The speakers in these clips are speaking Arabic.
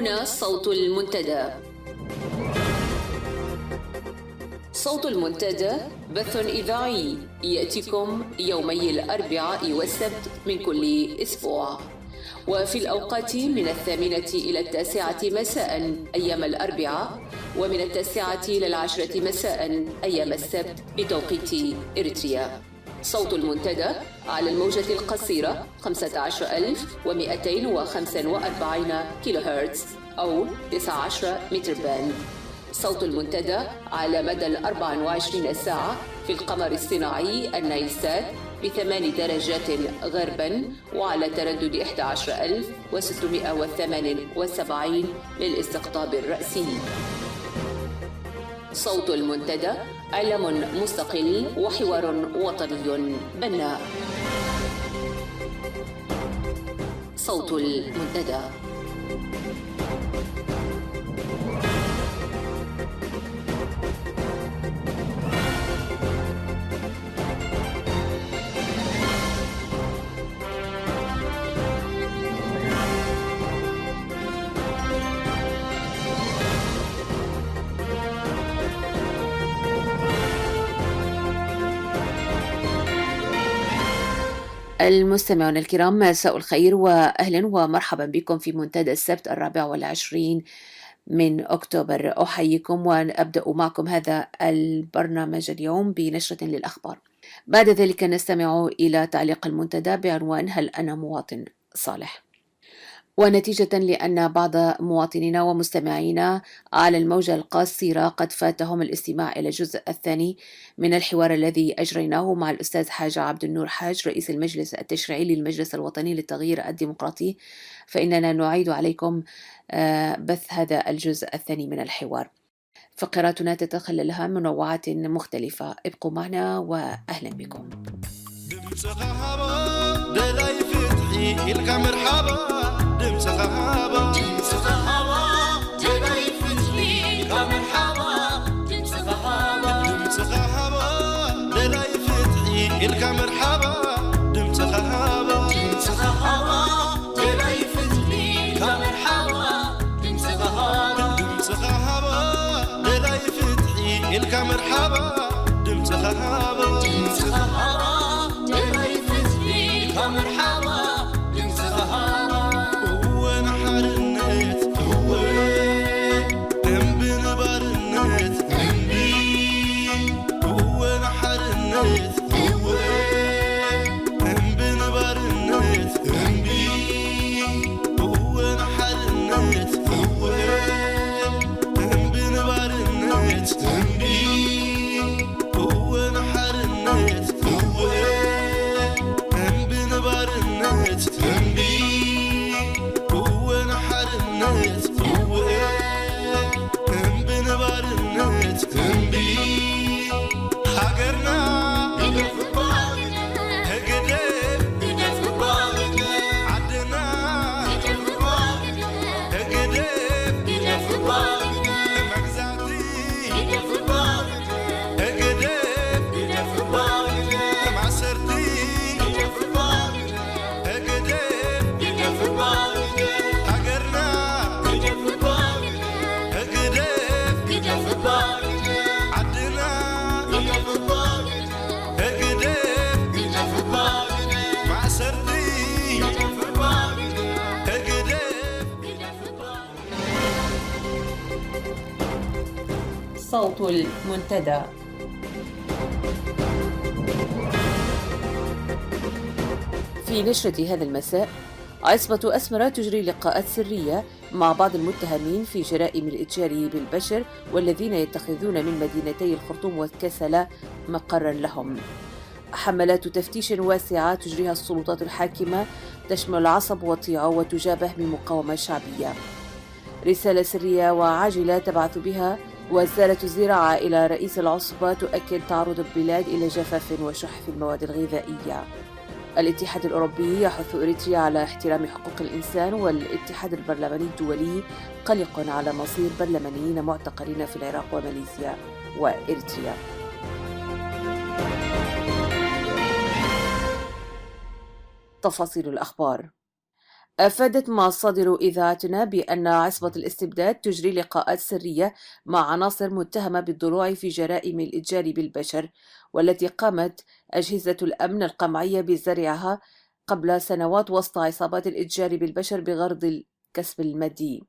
هنا صوت المنتدى. صوت المنتدى بث إذاعي يأتيكم يومي الأربعاء والسبت من كل أسبوع، وفي الأوقات من 8 إلى 9 مساء أيام الأربعاء، ومن 9 إلى 10 مساء أيام السبت بتوقيت إريتريا. صوت المنتدى على الموجة القصيرة 15245 كيلو هرتز أو 19 متر باند. صوت المنتدى على مدى 24 ساعة في القمر الصناعي النايلسات ب8 درجات غربا، وعلى تردد 11678 للاستقطاب الرأسي. صوت المنتدى إعلام مستقل وحوار وطني بناء. صوت المنتدى. المستمعون الكرام، مساء الخير وأهلا ومرحبا بكم في منتدى السبت 24 من أكتوبر. أحييكم وأبدأ معكم هذا البرنامج اليوم بنشرة للأخبار. بعد ذلك نستمع إلى تعليق المنتدى بعنوان هل أنا مواطن صالح؟ ونتيجة لأن بعض مواطنينا ومستمعينا على الموجة القصيرة قد فاتهم الاستماع إلى الجزء الثاني من الحوار الذي أجريناه مع الأستاذ حاج عبد النور حاج رئيس المجلس التشريعي للمجلس الوطني للتغيير الديمقراطي، فإننا نعيد عليكم بث هذا الجزء الثاني من الحوار. فقراتنا تتخللها منوعات مختلفة. ابقوا معنا وأهلا بكم. صوت المنتدى. في نشرة هذا المساء، عصبة أسمرة تجري لقاءات سرية مع بعض المتهمين في جرائم الإتجار بالبشر والذين يتخذون من مدينتي الخرطوم وكسلا مقرا لهم. حملات تفتيش واسعة تجريها السلطات الحاكمة تشمل العصب وطيعة وتجابه بمقاومة شعبية. رسالة سرية وعاجلة تبعث بها وزارة الزراعة إلى رئيس العصبة تؤكد تعرض البلاد إلى جفاف وشح في المواد الغذائية. الاتحاد الأوروبي يحث إريتريا على احترام حقوق الإنسان، والاتحاد البرلماني الدولي قلق على مصير برلمانيين معتقلين في العراق وماليزيا وإريتريا. تفاصيل الأخبار. أفادت مصادر إذاعتنا بأن عصبة الاستبداد تجري لقاءات سرية مع عناصر متهمة بالضلوع في جرائم الإتجار بالبشر، والتي قامت أجهزة الأمن القمعية بزرعها قبل سنوات وسط عصابات الإتجار بالبشر بغرض الكسب المادي،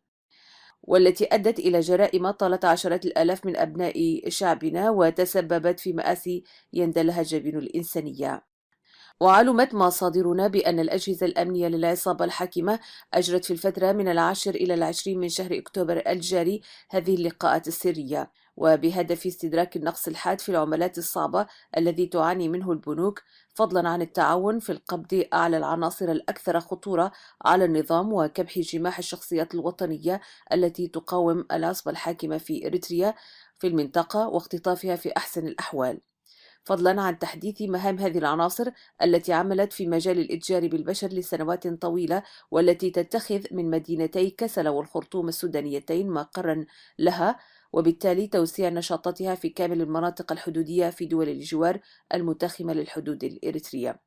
والتي أدت إلى جرائم طالت عشرات الآلاف من أبناء شعبنا وتسببت في مآسي يندلها جبين الإنسانية. وعلمت مصادرنا بأن الأجهزة الأمنية للعصابة الحاكمة أجرت في الفترة من 10 إلى 20 من شهر أكتوبر الجاري هذه اللقاءات السرية، وبهدف استدراك النقص الحاد في العملات الصعبة الذي تعاني منه البنوك، فضلا عن التعاون في القبض على العناصر الأكثر خطورة على النظام وكبح جماح الشخصيات الوطنية التي تقاوم العصبة الحاكمة في إريتريا في المنطقة واختطافها في أحسن الأحوال، فضلا عن تحديث مهام هذه العناصر التي عملت في مجال الإتجار بالبشر لسنوات طويلة، والتي تتخذ من مدينتي كسلا والخرطوم السودانيتين مقرا لها، وبالتالي توسيع نشاطاتها في كامل المناطق الحدودية في دول الجوار المتاخمة للحدود الإريترية.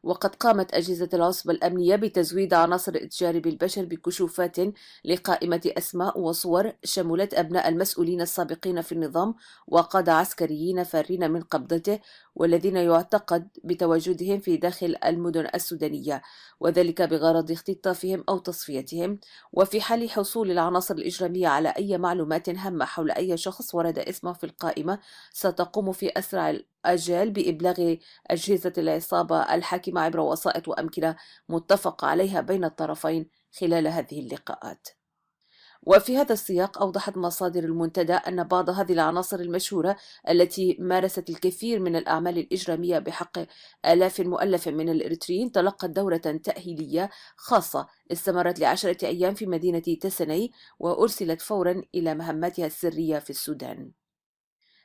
وقد قامت أجهزة العصبة الأمنية بتزويد عناصر الإتجار بالبشر بكشوفات لقائمة أسماء وصور شملت أبناء المسؤولين السابقين في النظام وقادة عسكريين فارين من قبضته، والذين يعتقد بتواجدهم في داخل المدن السودانية، وذلك بغرض اختطافهم أو تصفيتهم. وفي حال حصول العناصر الإجرامية على أي معلومات هامة حول أي شخص ورد اسمه في القائمة، ستقوم في أسرع الأجال بإبلاغ أجهزة العصابة الحاكمة عبر وسائط وأمكنة متفق عليها بين الطرفين خلال هذه اللقاءات. وفي هذا السياق أوضحت مصادر المنتدى أن بعض هذه العناصر المشهورة التي مارست الكثير من الأعمال الإجرامية بحق آلاف مؤلفة من الإريتريين تلقت دورة تأهيلية خاصة استمرت ل10 أيام في مدينة تسني، وأرسلت فورا إلى مهماتها السرية في السودان.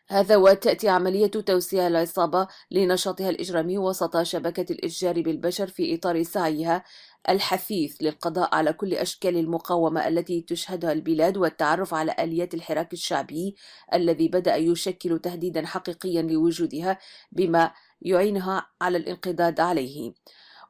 هذا وتأتي عملية توسيع العصابة لنشاطها الإجرامي وسط شبكة الإتجار بالبشر في إطار سعيها الحثيث للقضاء على كل أشكال المقاومة التي تشهدها البلاد، والتعرف على آليات الحراك الشعبي الذي بدأ يشكل تهديدا حقيقيا لوجودها، بما يعينها على الانقضاض عليه.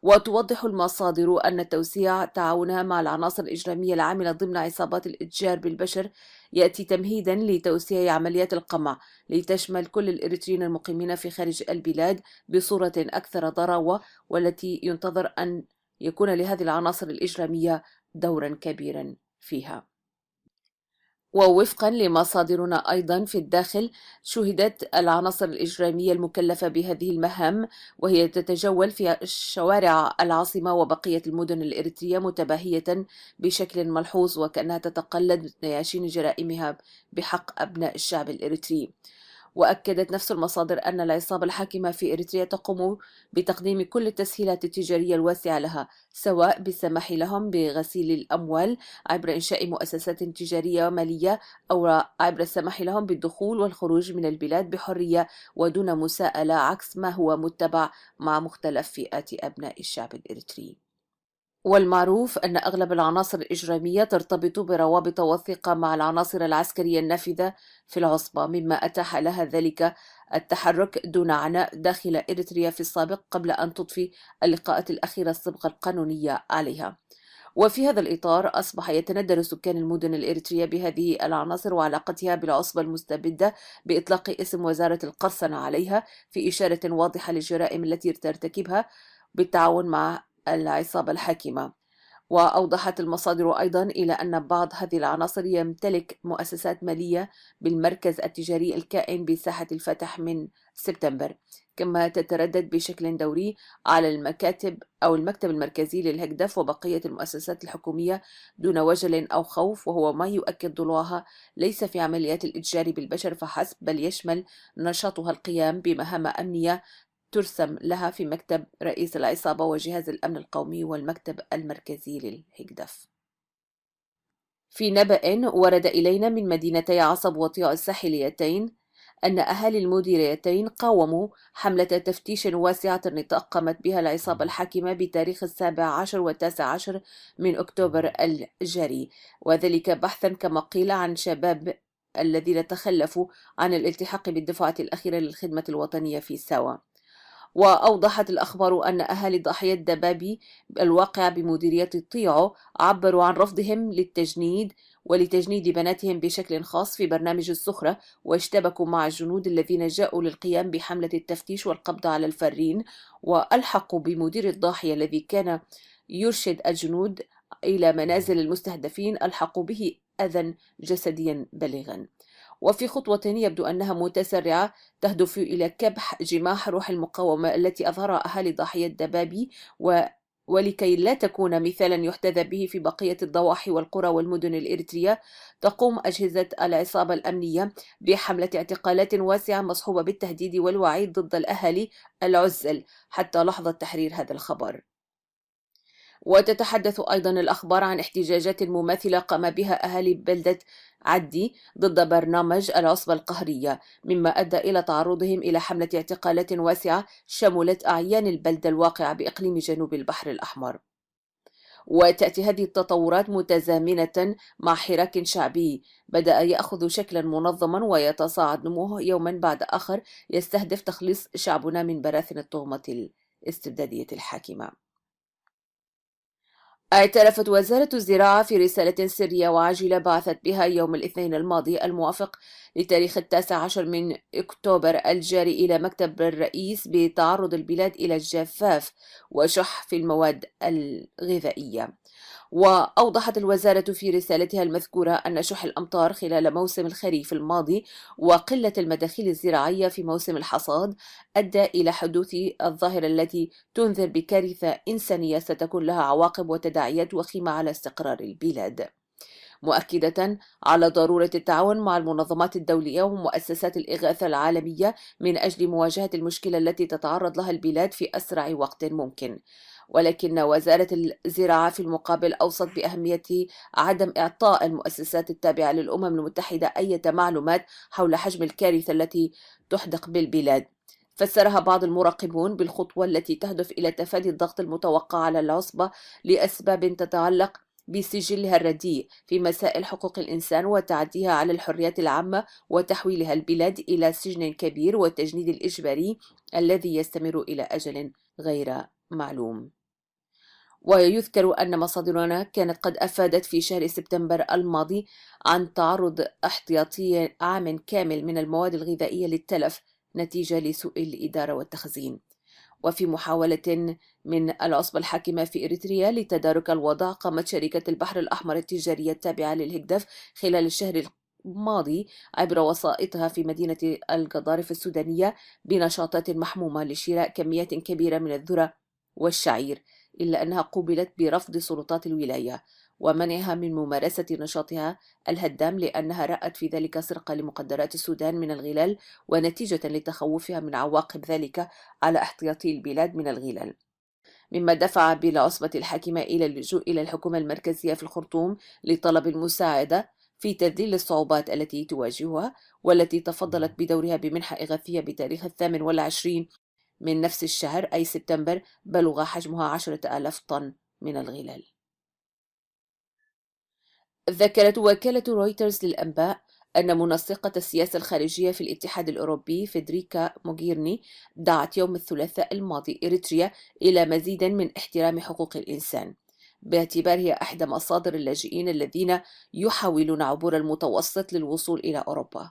وتوضح المصادر أن توسيع تعاونها مع العناصر الإجرامية العاملة ضمن عصابات الإتجار بالبشر يأتي تمهيدا لتوسيع عمليات القمع لتشمل كل الإريتريين المقيمين في خارج البلاد بصورة أكثر ضراوة، والتي ينتظر أن يكون لهذه العناصر الإجرامية دورا كبيرا فيها. ووفقا لمصادرنا أيضا في الداخل، شهدت العناصر الإجرامية المكلفة بهذه المهام وهي تتجول في شوارع العاصمة وبقية المدن الإريترية متباهية بشكل ملحوظ وكأنها تتقلد نياشين جرائمها بحق أبناء الشعب الإريتري. وأكدت نفس المصادر أن العصابة الحاكمة في إريتريا تقوم بتقديم كل التسهيلات التجارية الواسعة لها، سواء بالسماح لهم بغسيل الأموال عبر إنشاء مؤسسات تجارية ومالية، أو عبر السماح لهم بالدخول والخروج من البلاد بحرية ودون مساءلة، عكس ما هو متبع مع مختلف فئات أبناء الشعب الإريتري. والمعروف أن أغلب العناصر الإجرامية ترتبط بروابط وثيقة مع العناصر العسكرية النافذة في العصبة، مما أتاح لها ذلك التحرك دون عناء داخل إريتريا في السابق قبل أن تضفي اللقاءات الأخيرة الصبغة القانونية عليها. وفي هذا الإطار أصبح يتندر سكان المدن الإريترية بهذه العناصر وعلاقتها بالعصبة المستبدة بإطلاق اسم وزارة القرصنة عليها، في إشارة واضحة للجرائم التي ترتكبها بالتعاون مع العصابة الحاكمة. وأوضحت المصادر أيضا إلى أن بعض هذه العناصر يمتلك مؤسسات مالية بالمركز التجاري الكائن بساحة الفتح من سبتمبر، كما تتردد بشكل دوري على المكاتب أو المكتب المركزي للهجدف وبقية المؤسسات الحكومية دون وجل أو خوف، وهو ما يؤكد ضلوعها ليس في عمليات الإتجار بالبشر فحسب، بل يشمل نشاطها القيام بمهام أمنية ترسم لها في مكتب رئيس العصابة وجهاز الأمن القومي والمكتب المركزي للهجدف. في نبأ ورد إلينا من مدينتي عصب وطيع الساحليتين أن أهالي المديريتين قاوموا حملة تفتيش واسعة النطاق قامت بها العصابة الحاكمة بتاريخ 17 و19 من أكتوبر الجاري، وذلك بحثا كما قيل عن شباب الذين تخلفوا عن الالتحاق بالدفعة الأخيرة للخدمة الوطنية في ساوا. وأوضحت الأخبار أن أهالي ضاحية دبابي الواقعة بمديرية طيعو عبروا عن رفضهم للتجنيد ولتجنيد بناتهم بشكل خاص في برنامج الصخرة، واشتبكوا مع الجنود الذين جاءوا للقيام بحملة التفتيش والقبض على الفارين، وألحقوا بمدير الضاحية الذي كان يرشد الجنود إلى منازل المستهدفين، ألحقوا به أذى جسديا بالغا. وفي خطوة يبدو أنها متسرعة تهدف إلى كبح جماح روح المقاومة التي أظهرها أهالي ضاحية دبابي، ولكي لا تكون مثالا يحتذى به في بقية الضواحي والقرى والمدن الإريترية، تقوم أجهزة العصابة الأمنية بحملة اعتقالات واسعة مصحوبة بالتهديد والوعيد ضد الأهالي العزل حتى لحظة تحرير هذا الخبر. وتتحدث أيضا الأخبار عن احتجاجات مماثلة قام بها أهالي بلدة عدي ضد برنامج العصبة القهرية، مما أدى إلى تعرضهم إلى حملة اعتقالات واسعة شملت أعيان البلدة الواقعة بإقليم جنوب البحر الأحمر. وتأتي هذه التطورات متزامنة مع حراك شعبي بدأ يأخذ شكلا منظما ويتصاعد نموه يوما بعد آخر، يستهدف تخليص شعبنا من براثن الطغمة الاستبدادية الحاكمة. اعترفت وزارة الزراعة في رسالة سرية وعاجلة بعثت بها يوم الاثنين الماضي الموافق لتاريخ 19 من أكتوبر الجاري إلى مكتب الرئيس بتعرض البلاد إلى الجفاف وشح في المواد الغذائية. وأوضحت الوزارة في رسالتها المذكورة أن شح الأمطار خلال موسم الخريف الماضي وقلة المداخيل الزراعية في موسم الحصاد أدى إلى حدوث الظاهرة التي تنذر بكارثة إنسانية ستكون لها عواقب وتداعيات وخيمة على استقرار البلاد، مؤكدة على ضرورة التعاون مع المنظمات الدولية ومؤسسات الإغاثة العالمية من أجل مواجهة المشكلة التي تتعرض لها البلاد في أسرع وقت ممكن. ولكن وزارة الزراعة في المقابل أوصت بأهمية عدم إعطاء المؤسسات التابعة للأمم المتحدة أي معلومات حول حجم الكارثة التي تحدق بالبلاد. فسرها بعض المراقبون بالخطوة التي تهدف إلى تفادي الضغط المتوقع على العصبة لأسباب تتعلق بسجلها الرديء في مسائل حقوق الإنسان وتعديها على الحريات العامة وتحويلها البلاد إلى سجن كبير والتجنيد الإجباري الذي يستمر إلى أجل غير معلوم. ويذكر أن مصادرنا كانت قد أفادت في شهر سبتمبر الماضي عن تعرض احتياطي عام كامل من المواد الغذائية للتلف نتيجة لسوء الإدارة والتخزين. وفي محاولة من العصبة الحاكمة في إريتريا لتدارك الوضع، قامت شركة البحر الأحمر التجارية التابعة للهجدف خلال الشهر الماضي عبر وسائطها في مدينة القضارف السودانية بنشاطات محمومة لشراء كميات كبيرة من الذرة والشعير، إلا أنها قوبلت برفض سلطات الولاية ومنعها من ممارسة نشاطها الهدام، لأنها رأت في ذلك سرقة لمقدرات السودان من الغلال ونتيجة لتخوفها من عواقب ذلك على احتياطي البلاد من الغلال، مما دفع بالعصبة الحاكمة إلى اللجوء إلى الحكومة المركزية في الخرطوم لطلب المساعدة في تذليل الصعوبات التي تواجهها، والتي تفضلت بدورها بمنحة إغاثية بتاريخ 28 من نفس الشهر أي سبتمبر بلغ حجمها 10,000 طن من الغلال. ذكرت وكالة رويترز للأنباء أن منسقة السياسة الخارجية في الاتحاد الأوروبي فيدريكا موغيرني دعت يوم الثلاثاء الماضي إريتريا إلى مزيد من احترام حقوق الإنسان، باعتبارها أحد مصادر اللاجئين الذين يحاولون عبور المتوسط للوصول إلى أوروبا،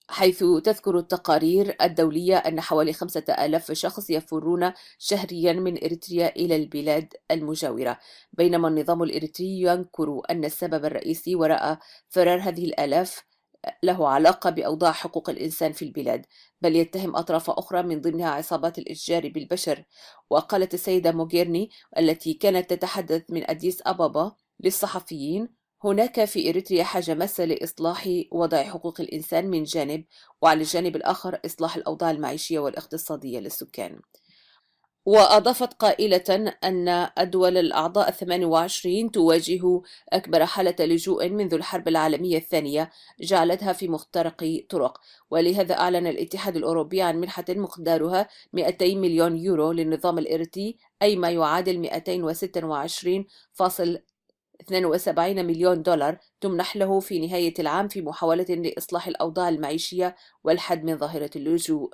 حيث تذكر التقارير الدولية أن حوالي 5,000 شخص يفرون شهريا من إريتريا إلى البلاد المجاورة، بينما النظام الإريتري ينكر أن السبب الرئيسي وراء فرار هذه الآلاف له علاقة بأوضاع حقوق الإنسان في البلاد، بل يتهم أطراف أخرى من ضمنها عصابات الإتجار بالبشر. وقالت السيدة موغيرني التي كانت تتحدث من أديس أبابا للصحفيين: هناك في إريتريا حاجة ماسة لإصلاح وضع حقوق الإنسان من جانب، وعلى الجانب الآخر إصلاح الأوضاع المعيشية والاقتصادية للسكان. وأضافت قائلة أن الدول الأعضاء 28 تواجه أكبر حالة لجوء منذ الحرب العالمية الثانية جعلتها في مفترق طرق، ولهذا أعلن الاتحاد الأوروبي عن منحة مقدارها 200 مليون يورو للنظام الإريتري، أي ما يعادل 226.72 مليون دولار تمنح له في نهاية العام في محاولة لإصلاح الأوضاع المعيشية والحد من ظاهرة اللجوء.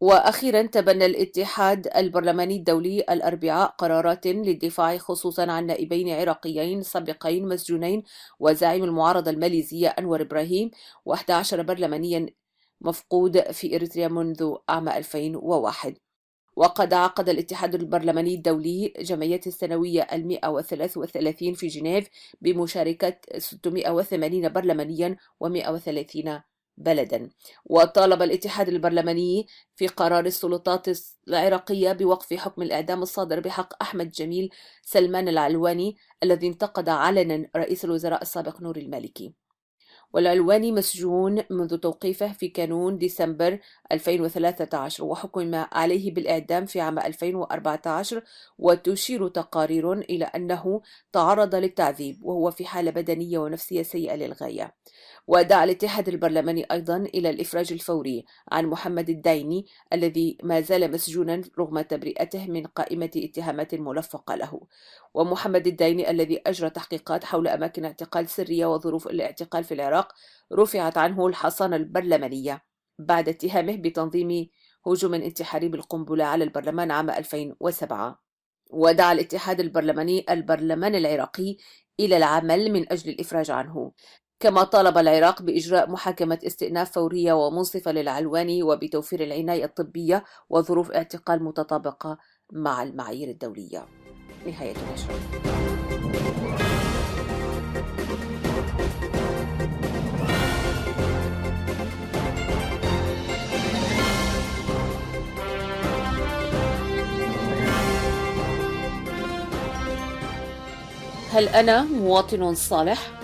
وأخيرا تبنى الاتحاد البرلماني الدولي الأربعاء قرارات للدفاع خصوصا عن نائبين عراقيين سابقين مسجونين وزعيم المعارضة الماليزية أنور إبراهيم و11 برلمانيا مفقود في إريتريا منذ عام 2001. وقد عقد الاتحاد البرلماني الدولي جمعيته السنوية 133 في جنيف بمشاركة 680 برلمانيا و130 بلدا. وطالب الاتحاد البرلماني في قرار السلطات العراقية بوقف حكم الإعدام الصادر بحق أحمد جميل سلمان العلواني الذي انتقد علنا رئيس الوزراء السابق نور المالكي. والعلواني مسجون منذ توقيفه في كانون ديسمبر 2013 وحكم عليه بالإعدام في عام 2014. وتشير تقارير إلى أنه تعرض للتعذيب وهو في حالة بدنية ونفسية سيئة للغاية. ودعا الاتحاد البرلماني أيضا إلى الإفراج الفوري عن محمد الدايني الذي ما زال مسجونا رغم تبرئته من قائمة اتهامات ملفقة له. ومحمد الدايني الذي أجرى تحقيقات حول أماكن اعتقال سرية وظروف الاعتقال في العراق رفعت عنه الحصانة البرلمانية بعد اتهامه بتنظيم هجوم انتحاري بالقنبلة على البرلمان عام 2007. ودعا الاتحاد البرلماني البرلمان العراقي إلى العمل من أجل الإفراج عنه. كما طالب العراق بإجراء محاكمة استئناف فورية ومنصفة للعلواني وبتوفير العناية الطبية وظروف اعتقال متطابقة مع المعايير الدولية. نهاية النشر. هل أنا مواطن صالح؟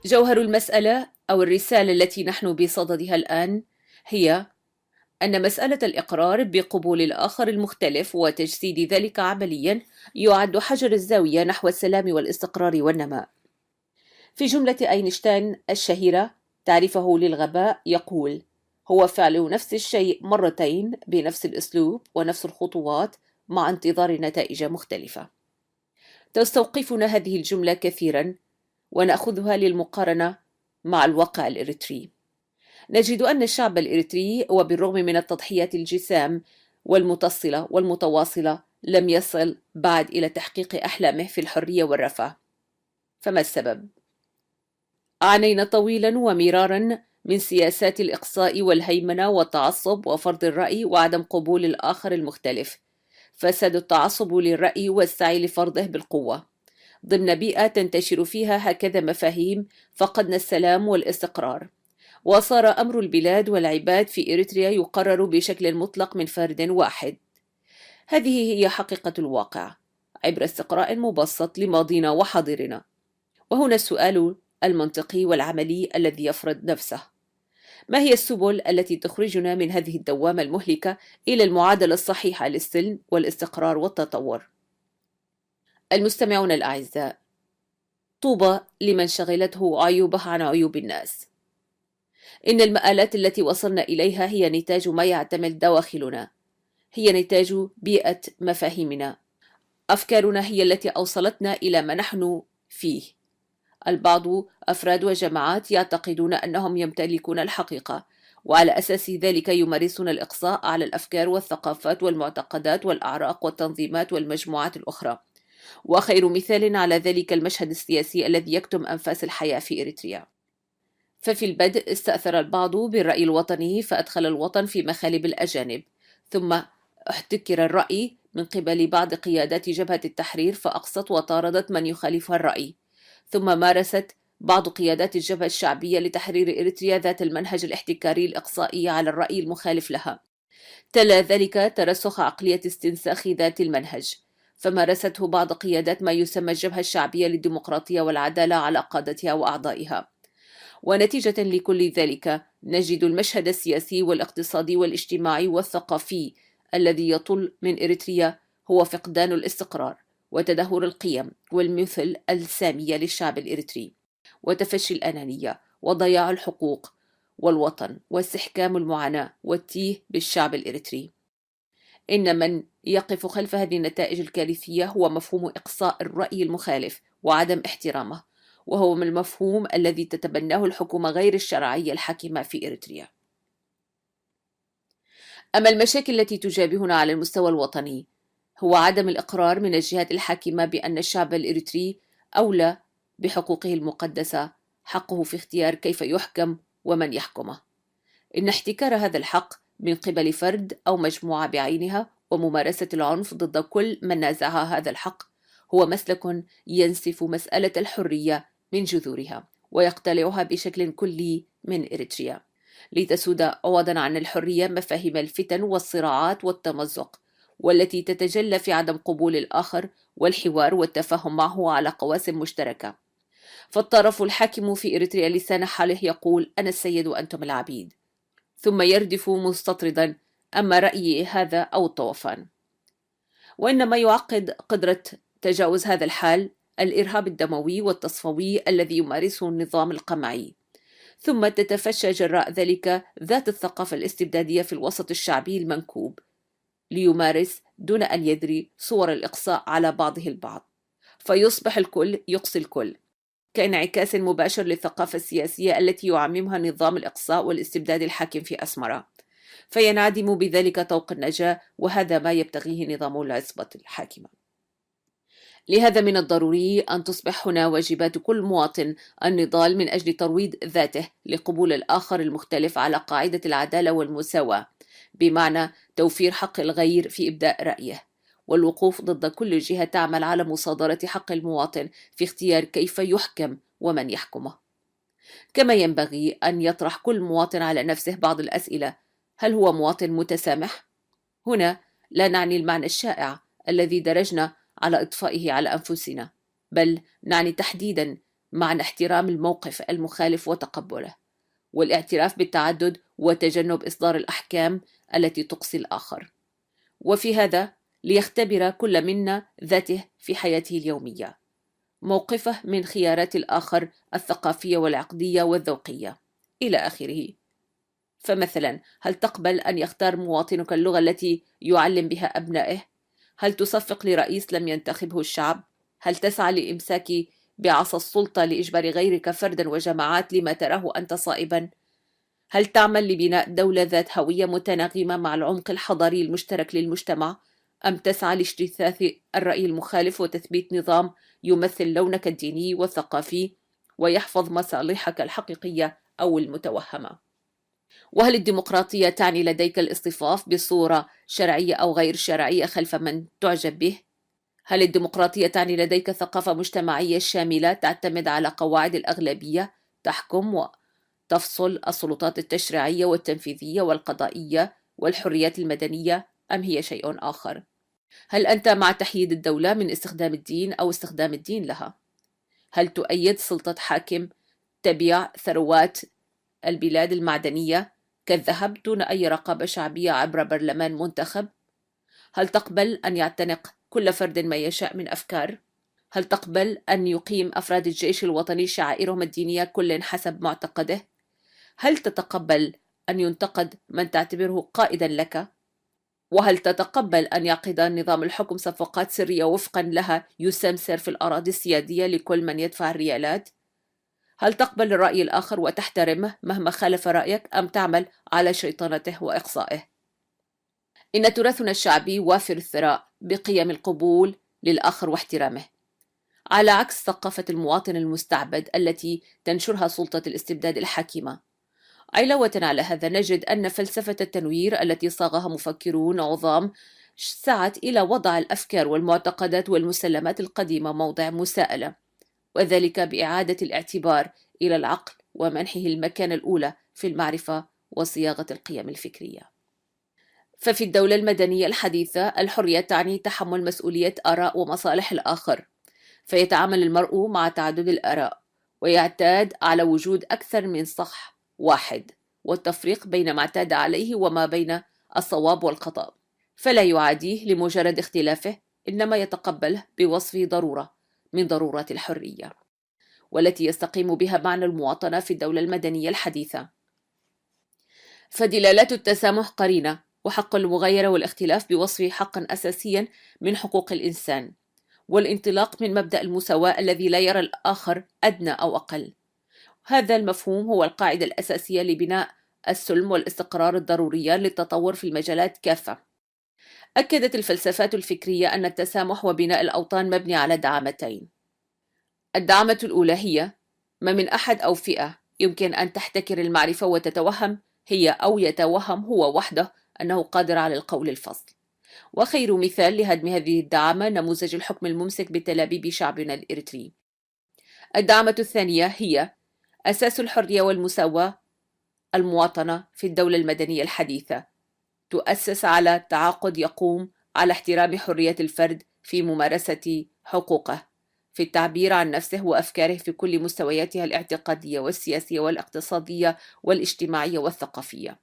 جوهر المسألة أو الرسالة التي نحن بصددها الآن هي أن مسألة الإقرار بقبول الآخر المختلف وتجسيد ذلك عمليا يعد حجر الزاوية نحو السلام والاستقرار والنماء. في جملة أينشتاين الشهيرة تعريفه للغباء يقول: هو فعل نفس الشيء مرتين بنفس الأسلوب ونفس الخطوات مع انتظار نتائج مختلفة. تستوقفنا هذه الجملة كثيرا ونأخذها للمقارنة مع الواقع الإريتري. نجد أن الشعب الإريتري وبالرغم من التضحيات الجسام والمتصلة والمتواصلة لم يصل بعد إلى تحقيق أحلامه في الحرية والرفاه. فما السبب؟ عانينا طويلا ومرارا من سياسات الإقصاء والهيمنة والتعصب وفرض الرأي وعدم قبول الآخر المختلف. فساد التعصب للرأي والسعي لفرضه بالقوة ضمن بيئة تنتشر فيها هكذا مفاهيم فقدنا السلام والاستقرار. وصار أمر البلاد والعباد في إريتريا يقرر بشكل مطلق من فرد واحد. هذه هي حقيقة الواقع عبر استقراء مبسط لماضينا وحاضرنا. وهنا السؤال المنطقي والعملي الذي يفرض نفسه: ما هي السبل التي تخرجنا من هذه الدوامة المهلكة إلى المعادلة الصحيحة للسلم والاستقرار والتطور؟ المستمعون الأعزاء، طوبى لمن شغلته عيوبه عن عيوب الناس. إن المآلات التي وصلنا إليها هي نتاج ما يعتمل دواخلنا، هي نتاج بيئة مفاهيمنا. أفكارنا هي التي أوصلتنا إلى ما نحن فيه. البعض أفراد وجماعات يعتقدون أنهم يمتلكون الحقيقة، وعلى أساس ذلك يمارسون الإقصاء على الأفكار والثقافات والمعتقدات والأعراق والتنظيمات والمجموعات الأخرى. وخير مثال على ذلك المشهد السياسي الذي يكتم أنفاس الحياة في إريتريا. ففي البدء استأثر البعض بالرأي الوطني فأدخل الوطن في مخالب الأجانب، ثم احتكر الرأي من قبل بعض قيادات جبهة التحرير فأقصت وطاردت من يخالفها الرأي، ثم مارست بعض قيادات الجبهة الشعبية لتحرير إريتريا ذات المنهج الاحتكاري الإقصائي على الرأي المخالف لها. تلا ذلك ترسخ عقلية استنساخ ذات المنهج، فمارسته بعض قيادات ما يسمى الجبهة الشعبية للديمقراطية والعدالة على قادتها وأعضائها. ونتيجة لكل ذلك نجد المشهد السياسي والاقتصادي والاجتماعي والثقافي الذي يطل من إريتريا هو فقدان الاستقرار وتدهور القيم والمثل السامية للشعب الإريتري، وتفشي الأنانية وضياع الحقوق والوطن واستحكام المعاناة والتيه بالشعب الإريتري. إن من يقف خلف هذه النتائج الكارثية هو مفهوم إقصاء الرأي المخالف وعدم احترامه، وهو من المفهوم الذي تتبناه الحكومة غير الشرعية الحاكمة في إريتريا. أما المشاكل التي تجابهنا على المستوى الوطني هو عدم الإقرار من الجهات الحاكمة بأن الشعب الإريتري أولى بحقوقه المقدسة، حقه في اختيار كيف يحكم ومن يحكمه. إن احتكار هذا الحق من قبل فرد أو مجموعة بعينها وممارسة العنف ضد كل من نازعها هذا الحق هو مسلك ينسف مسألة الحرية من جذورها ويقتلعها بشكل كلي من إريتريا، لتسود عوضا عن الحرية مفاهيم الفتن والصراعات والتمزق، والتي تتجلى في عدم قبول الآخر والحوار والتفاهم معه على قواسم مشتركة. فالطرف الحاكم في إريتريا لسان حاله يقول: أنا السيد وأنتم العبيد، ثم يردف مستطردا: أما رأيي هذا أو الطوفان. وإنما يعقد قدرة تجاوز هذا الحال الإرهاب الدموي والتصفوي الذي يمارسه النظام القمعي، ثم تتفشى جراء ذلك ذات الثقافة الاستبدادية في الوسط الشعبي المنكوب، ليمارس دون أن يدري صور الإقصاء على بعضه البعض، فيصبح الكل يقصي الكل، كانعكاس مباشر للثقافة السياسية التي يعممها نظام الإقصاء والاستبداد الحاكم في أسمرة، فينعدم بذلك طوق النجاة، وهذا ما يبتغيه نظام العصبة الحاكمة. لهذا من الضروري أن تصبح هنا واجبات كل مواطن النضال من أجل ترويض ذاته لقبول الآخر المختلف على قاعدة العدالة والمساواة، بمعنى توفير حق الغير في إبداء رأيه، والوقوف ضد كل جهة تعمل على مصادرة حق المواطن في اختيار كيف يحكم ومن يحكمه. كما ينبغي أن يطرح كل مواطن على نفسه بعض الأسئلة: هل هو مواطن متسامح؟ هنا لا نعني المعنى الشائع الذي درجنا على إطفائه على أنفسنا، بل نعني تحديدا معنى احترام الموقف المخالف وتقبله، والاعتراف بالتعدد وتجنب إصدار الأحكام التي تقصي الآخر. وفي هذا ليختبر كل منا ذاته في حياته اليومية، موقفه من خيارات الآخر الثقافية والعقدية والذوقية إلى آخره. فمثلا، هل تقبل أن يختار مواطنك اللغة التي يعلم بها أبنائه؟ هل تصفق لرئيس لم ينتخبه الشعب؟ هل تسعى لإمساك بعصا السلطة لإجبار غيرك فردا وجماعات لما تراه أنت صائبا؟ هل تعمل لبناء دولة ذات هوية متناغمة مع العمق الحضاري المشترك للمجتمع؟ أم تسعى لاجتثاث الرأي المخالف وتثبيت نظام يمثل لونك الديني والثقافي ويحفظ مصالحك الحقيقية أو المتوهمة؟ وهل الديمقراطية تعني لديك الاصطفاف بصورة شرعية أو غير شرعية خلف من تعجب به؟ هل الديمقراطية تعني لديك ثقافة مجتمعية شاملة تعتمد على قواعد الأغلبية تحكم وتفصل السلطات التشريعية والتنفيذية والقضائية والحريات المدنية، أم هي شيء آخر؟ هل أنت مع تحييد الدولة من استخدام الدين أو استخدام الدين لها؟ هل تؤيد سلطة حاكم تبيع ثروات البلاد المعدنية كالذهب دون أي رقابة شعبية عبر برلمان منتخب؟ هل تقبل أن يعتنق كل فرد ما يشاء من أفكار؟ هل تقبل أن يقيم أفراد الجيش الوطني شعائرهم الدينية كل حسب معتقده؟ هل تتقبل أن ينتقد من تعتبره قائدا لك؟ وهل تتقبل أن يعقد نظام الحكم صفقات سرية وفقا لها يسمسر في الأراضي السيادية لكل من يدفع الريالات؟ هل تقبل الرأي الآخر وتحترمه مهما خالف رأيك، أم تعمل على شيطنته وإقصائه؟ إن تراثنا الشعبي وافر الثراء بقيم القبول للآخر واحترامه، على عكس ثقافة المواطن المستعبد التي تنشرها سلطة الاستبداد الحاكمة. علاوة على هذا، نجد أن فلسفة التنوير التي صاغها مفكرون عظام سعت إلى وضع الأفكار والمعتقدات والمسلمات القديمة موضع مساءلة، وذلك بإعادة الاعتبار إلى العقل ومنحه المكانة الأولى في المعرفة وصياغة القيم الفكرية. ففي الدولة المدنية الحديثة الحرية تعني تحمل مسؤولية آراء ومصالح الآخر، فيتعامل المرء مع تعدد الآراء ويعتاد على وجود أكثر من صح واحد، والتفريق بين ما اعتاد عليه وما بين الصواب والخطأ، فلا يعاديه لمجرد اختلافه، إنما يتقبله بوصفه ضرورة من ضرورات الحرية، والتي يستقيم بها معنى المواطنة في الدولة المدنية الحديثة. فدلالات التسامح قرينة، وحق المغايرة والاختلاف بوصفه حقا أساسيا من حقوق الإنسان، والانطلاق من مبدأ المساواة الذي لا يرى الآخر أدنى أو أقل. هذا المفهوم هو القاعدة الأساسية لبناء السلم والاستقرار الضروريان للتطور في المجالات كافة. أكدت الفلسفات الفكرية أن التسامح وبناء الأوطان مبني على دعامتين. الدعامة الأولى هي ما من أحد أو فئة يمكن أن تحتكر المعرفة وتتوهم هي أو يتوهم هو وحده أنه قادر على القول الفصل. وخير مثال لهدم هذه الدعامة نموذج الحكم الممسك بتل أبيب شعبنا الإريتري. الدعامة الثانية هي أساس الحرية والمساواة المواطنة في الدولة المدنية الحديثة، تؤسس على تعاقد يقوم على احترام حرية الفرد في ممارسة حقوقه، في التعبير عن نفسه وأفكاره في كل مستوياتها الاعتقادية والسياسية والاقتصادية والاجتماعية والثقافية.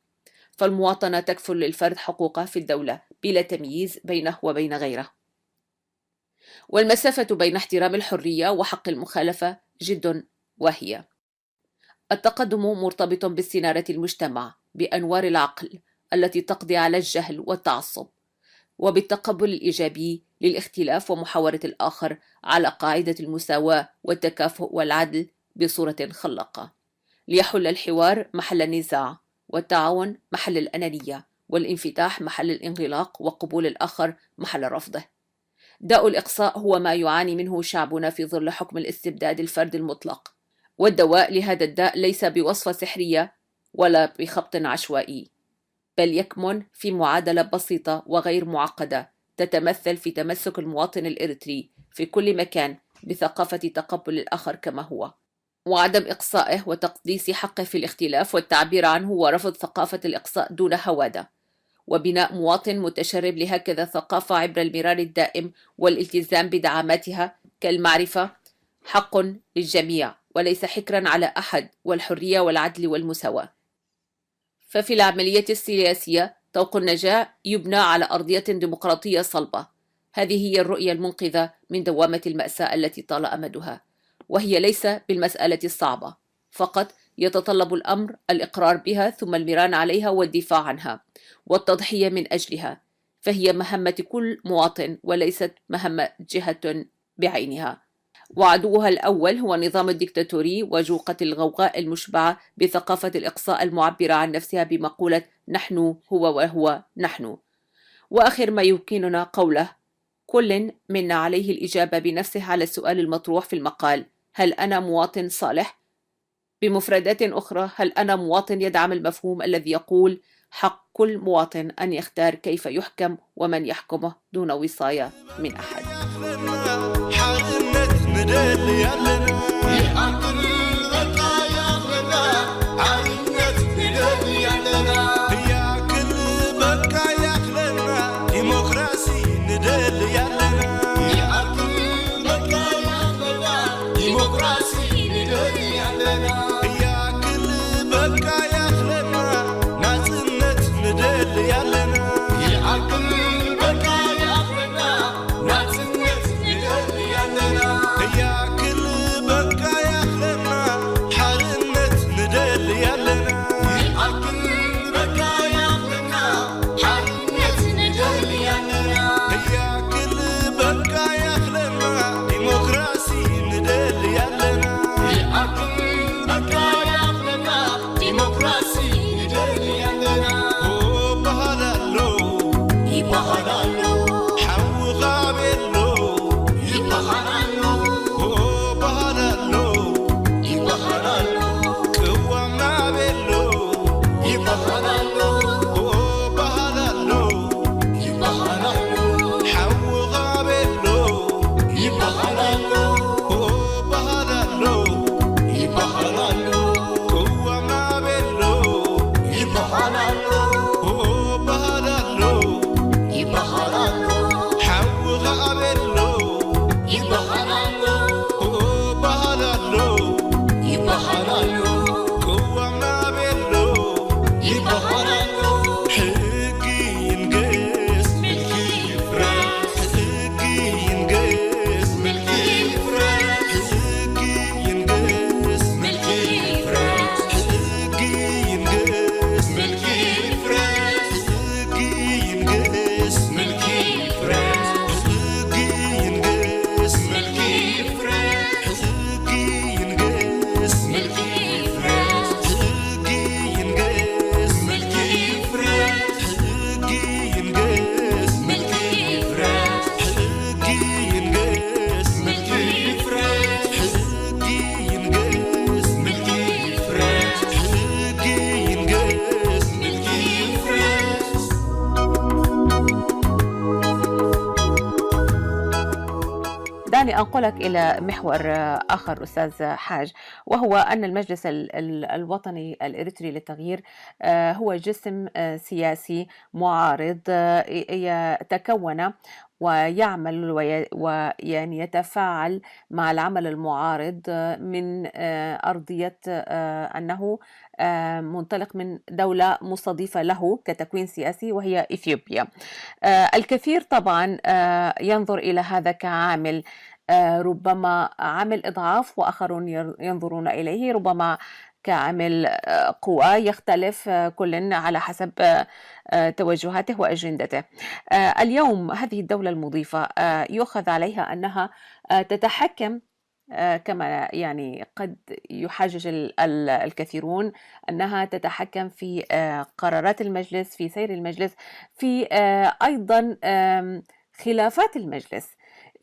فالمواطنة تكفل للفرد حقوقه في الدولة بلا تمييز بينه وبين غيره. والمسافة بين احترام الحرية وحق المخالفة جد واهية. التقدم مرتبط باستنارة المجتمع بأنوار العقل التي تقضي على الجهل والتعصب، وبالتقبل الإيجابي للاختلاف ومحاورة الآخر على قاعدة المساواة والتكافؤ والعدل بصورة خلاقة، ليحل الحوار محل النزاع، والتعاون محل الأنانية، والانفتاح محل الانغلاق، وقبول الآخر محل رفضه. داء الإقصاء هو ما يعاني منه شعبنا في ظل حكم الاستبداد الفرد المطلق، والدواء لهذا الداء ليس بوصفة سحرية ولا بخبط عشوائي، بل يكمن في معادلة بسيطة وغير معقدة تتمثل في تمسك المواطن الإريتري في كل مكان بثقافة تقبل الآخر كما هو، وعدم إقصائه وتقديس حقه في الاختلاف والتعبير عنه، ورفض ثقافة الإقصاء دون هوادة، وبناء مواطن متشرب لهكذا ثقافة عبر المرار الدائم والالتزام بدعاماتها كالمعرفة حق للجميع وليس حكرا على أحد، والحرية والعدل والمساواة. ففي العملية السياسية طوق النجاة يبنى على أرضية ديمقراطية صلبة. هذه هي الرؤية المنقذة من دوامة المأساة التي طال أمدها، وهي ليس بالمسألة الصعبة فقط، يتطلب الأمر الإقرار بها ثم المران عليها والدفاع عنها والتضحية من أجلها، فهي مهمة كل مواطن وليست مهمة جهة بعينها. وعدوها الأول هو النظام الديكتاتوري وجوقة الغوغاء المشبعة بثقافة الإقصاء المعبرة عن نفسها بمقولة نحن هو وهو نحن. وآخر ما يمكننا قوله: كل منا عليه الإجابة بنفسه على السؤال المطروح في المقال: هل أنا مواطن صالح؟ بمفردات أخرى، هل أنا مواطن يدعم المفهوم الذي يقول حق كل مواطن أن يختار كيف يحكم ومن يحكمه دون وصاية من أحد؟ ديمقراطية أنقلك إلى محور آخر أستاذ حاج، وهو أن المجلس الوطني الإريتري للتغيير هو جسم سياسي معارض يتكون ويعمل ويعني يتفاعل مع العمل المعارض من أرضية أنه منطلق من دولة مستضيفة له كتكوين سياسي وهي إثيوبيا. الكثير طبعا ينظر إلى هذا كعامل ربما عامل إضعاف، وآخرون ينظرون إليه ربما كعامل قوة، يختلف كل على حسب توجهاته وأجندته. اليوم هذه الدولة المضيفة يؤخذ عليها أنها تتحكم، كما يعني قد يحاجج الكثيرون أنها تتحكم في قرارات المجلس، في سير المجلس، في أيضا خلافات المجلس.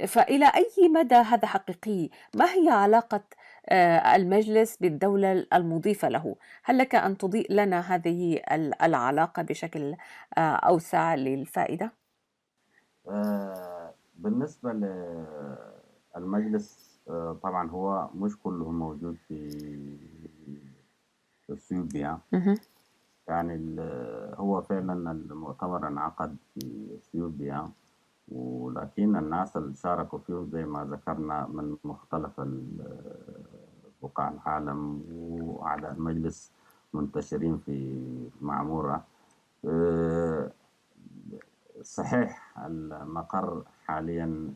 فإلى أي مدى هذا حقيقي؟ ما هي علاقة المجلس بالدولة المضيفة له؟ هل لك أن تضيء لنا هذه العلاقة بشكل أوسع للفائدة؟ بالنسبة للمجلس، طبعا هو مش كله موجود في اثيوبيا. مهم. يعني هو فعلا المؤتمر انعقد في اثيوبيا، ولكن الناس اللي شاركوا فيه زي ما ذكرنا من مختلف بقاع العالم، وأعضاء المجلس منتشرين في معمورة. آه، صحيح المقر حاليا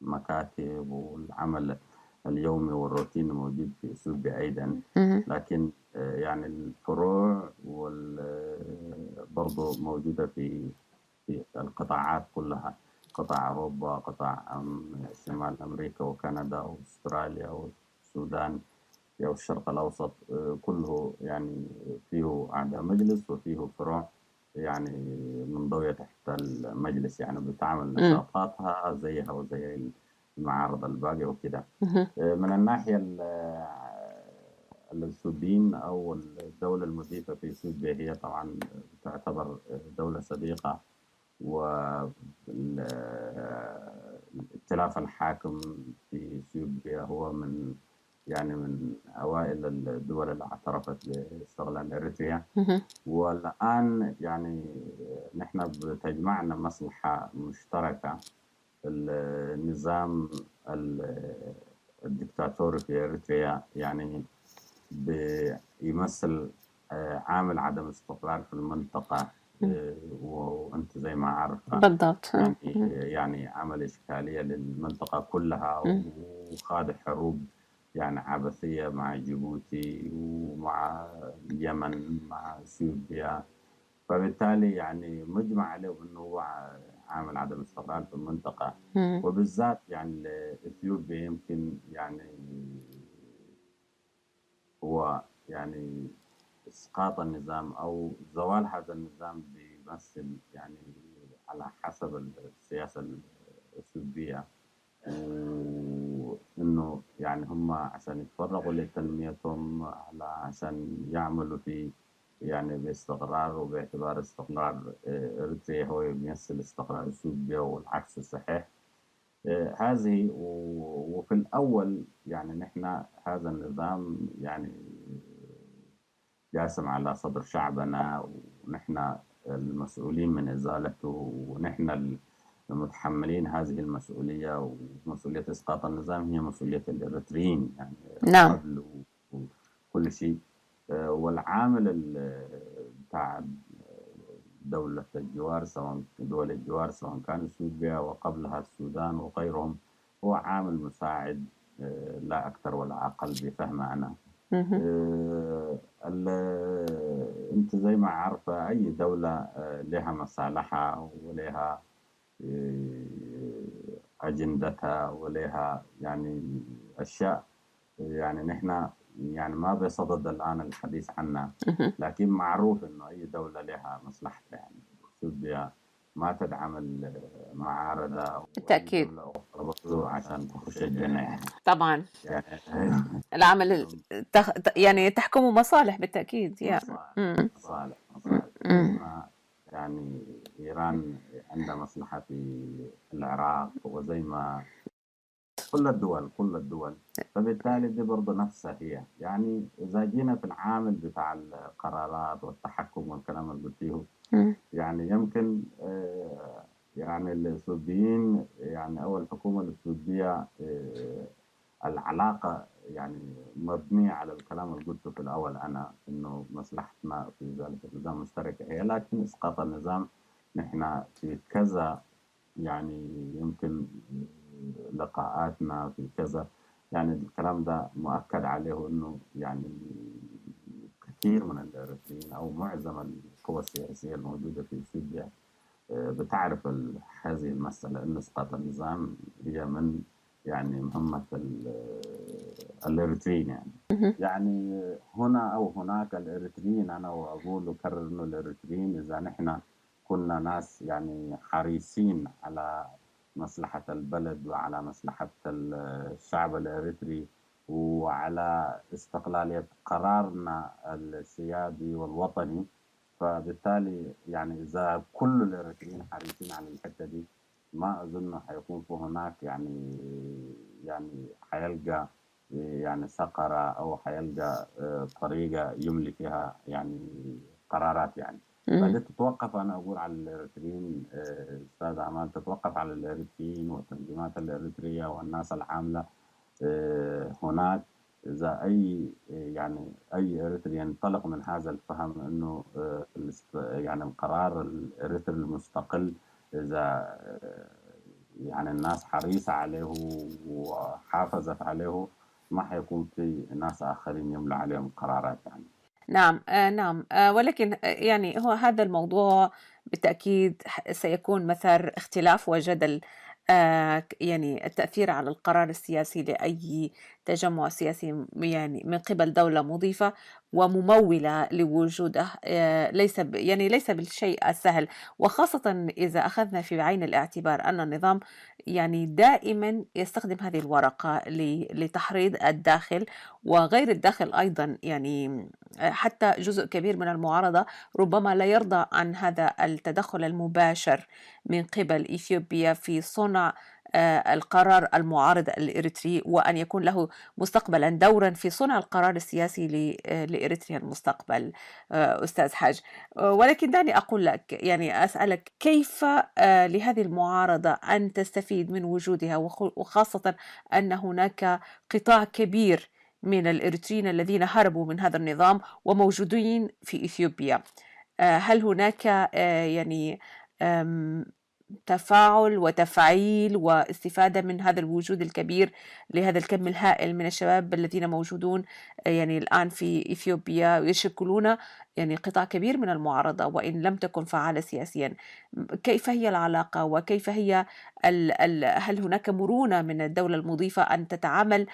مكاتب والعمل اليومي والروتين موجود في اثيوبيا ايضا، مهم. لكن يعني الفروع برضو موجودة في القطاعات كلها، قطاع أوروبا، قطاع شمال أمريكا وكندا وأستراليا والسودان أو الشرق الأوسط، كله يعني فيه أعضاء مجلس وفيه فروع يعني منضوية تحت المجلس، يعني بتعمل مم. نشاطاتها زيها وزي المعارض الباقية وكده. مهم. من الناحية السودين أو الدولة المضيفة في اثيوبيا، هي طبعا تعتبر دولة صديقة، والائتلاف الحاكم في اثيوبيا هو من أوائل الدول اللي اعترفت باستقلال إريتريا. مهم. والآن يعني نحن بتجمعنا مصلحة مشتركة، النظام الدكتاتوري في إريتريا يعني بيمثل عامل عدم استقرار في المنطقة. مم. وأنت زي ما عارفة بالضبط. يعني عمل إشكالية للمنطقة كلها، مم. وخاض حروب يعني عبثية مع جيبوتي ومع اليمن مع اثيوبيا. فبالتالي يعني مجمع عليه انه هو عامل عدم استقرار في المنطقة، مم. وبالذات يعني اثيوبيا يمكن يعني هو يعني اسقاط النظام او زوال هذا النظام بيمثل يعني على حسب السياسة الاثيوبية، وانه يعني هم عشان يتفرغوا لتنميتهم، عشان يعملوا في يعني باستقرار، وباعتبار استقرار اريتريا هو يمثل استقرار اثيوبيا والعكس صحيح. هذه وفي الاول يعني نحن هذا النظام يعني جاسم على صدر شعبنا، ونحن المسؤولين من ازالته، ونحن المتحملين هذه المسؤولية. ومسؤولية إسقاط النظام هي مسؤولية الإريتريين يعني نعم. قبل وكل شيء. والعامل بتاع دولة الجوار، سواء دول الجوار سواء كان اثيوبيا وقبلها السودان وغيرهم، هو عامل مساعد لا أكثر ولا أقل بفهم أنا. مهم. أنت زي ما عارفة أي دولة لها مصالحها ولها أجندتها ولها يعني أشياء، يعني نحن يعني ما بصدد الآن الحديث عنها، مهم. لكن معروف إنه أي دولة لها مصلحتها. يعني اثيوبيا ما تدعم المعارضة، وأي بالتأكيد. دولة أخرى برضو عشان تخش الجنة يعني. طبعا يعني العمل يعني تحكم مصالح بالتأكيد. مصالح مم. مصالح زي مم. ما يعني إيران عندها مصلحة في العراق، وزي ما كل الدول. فبالتالي دي برضه نفسها هي، يعني إذا جينا في العامل بتاع القرارات والتحكم والكلام اللي قلتيه، مم. يعني يمكن يعني السعوديين، يعني أو الحكومة السعودية العلاقة يعني مبنية على الكلام اللي قلته في الأول أنا، إنه مصلحتنا في ذلك النظام مشتركة هي، لكن إسقاط النظام نحن في كذا، يعني يمكن لقاءاتنا في كذا، يعني الكلام ده مؤكد عليه إنه يعني كثير من الإريتريين أو معظم القوى السياسية الموجودة في إثيوبيا بتعرف هذه المسألة، إن إسقاط النظام هي من يعني مهمة الإريتريين يعني. مهم. يعني هنا أو هناك الإريتريين، أنا وأقول وأكرر إنه الإريتريين إذا نحن كنا ناس يعني حريصين على مصلحة البلد وعلى مصلحة الشعب الإريتري وعلى استقلالية قرارنا السيادي والوطني، فبالتالي يعني إذا كل الإريتريين حريصين على الحتة دي، ما أظن حيكون في هناك يعني حيلقى يعني ثغرة أو حيلقى طريقة يملي فيها يعني قرارات يعني. مم. فدي تتوقف، أنا أقول على الإريتريين أستاذ أمال، تتوقف على الإريتريين والتنظيمات الإريترية والناس العاملة هناك. إذا أي يعني أي إريتري ينطلق من هذا الفهم إنه يعني القرار الإريتري المستقل، إذا يعني الناس حريصة عليه وحافظت عليه، ما حيكون في ناس آخرين يملى عليهم قرارات يعني. نعم، نعم، ولكن يعني هو هذا الموضوع بالتأكيد سيكون مثار اختلاف وجدل، يعني التأثير على القرار السياسي لأي تجمع سياسي يعني من قبل دولة مضيفة وممولة لوجوده، يعني ليس بالشيء السهل، وخاصة إذا أخذنا في عين الاعتبار أن النظام يعني دائما يستخدم هذه الورقة لتحريض الداخل وغير الداخل أيضا، يعني حتى جزء كبير من المعارضة ربما لا يرضى عن هذا التدخل المباشر من قبل إثيوبيا في صنع القرار المعارض الإريتري، وأن يكون له مستقبلا دورا في صنع القرار السياسي لإريتريا المستقبل. أستاذ حاج، ولكن دعني أقول لك، يعني أسألك كيف لهذه المعارضة أن تستفيد من وجودها، وخاصة أن هناك قطاع كبير من الإريتريين الذين هربوا من هذا النظام وموجودين في إثيوبيا. هل هناك يعني آم، تفاعل وتفعيل واستفادة من هذا الوجود الكبير لهذا الكم الهائل من الشباب الذين موجودون يعني الآن في إثيوبيا ويشكلون يعني قطاع كبير من المعارضة وإن لم تكن فعالة سياسيا؟ كيف هي العلاقة وكيف هي هل هناك مرونة من الدولة المضيفة أن تتعامل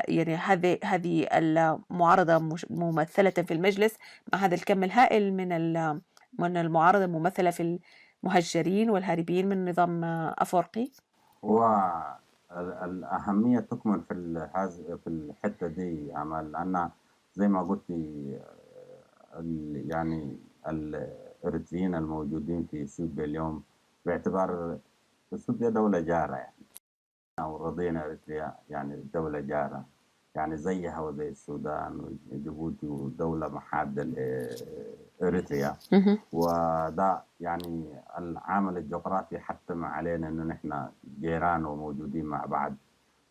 يعني هذه المعارضة ممثلة في المجلس مع هذا الكم الهائل من المعارضة الممثلة في المهجرين والهاربين من نظام أفورقي؟ والأهمية تكمن في في الحتة دي يا أمل، لأن زي ما قلت يعني الإريتريين الموجودين في إثيوبيا اليوم، باعتبار إثيوبيا دولة جارة يعني، أو رضينا إريتريا يعني دولة جارة، يعني زيها وزي السودان وجيبوتي، ودولة محادة لإريتريا. مهم. وده يعني العامل الجغرافي حتم علينا إنه نحن جيران وموجودين مع بعض،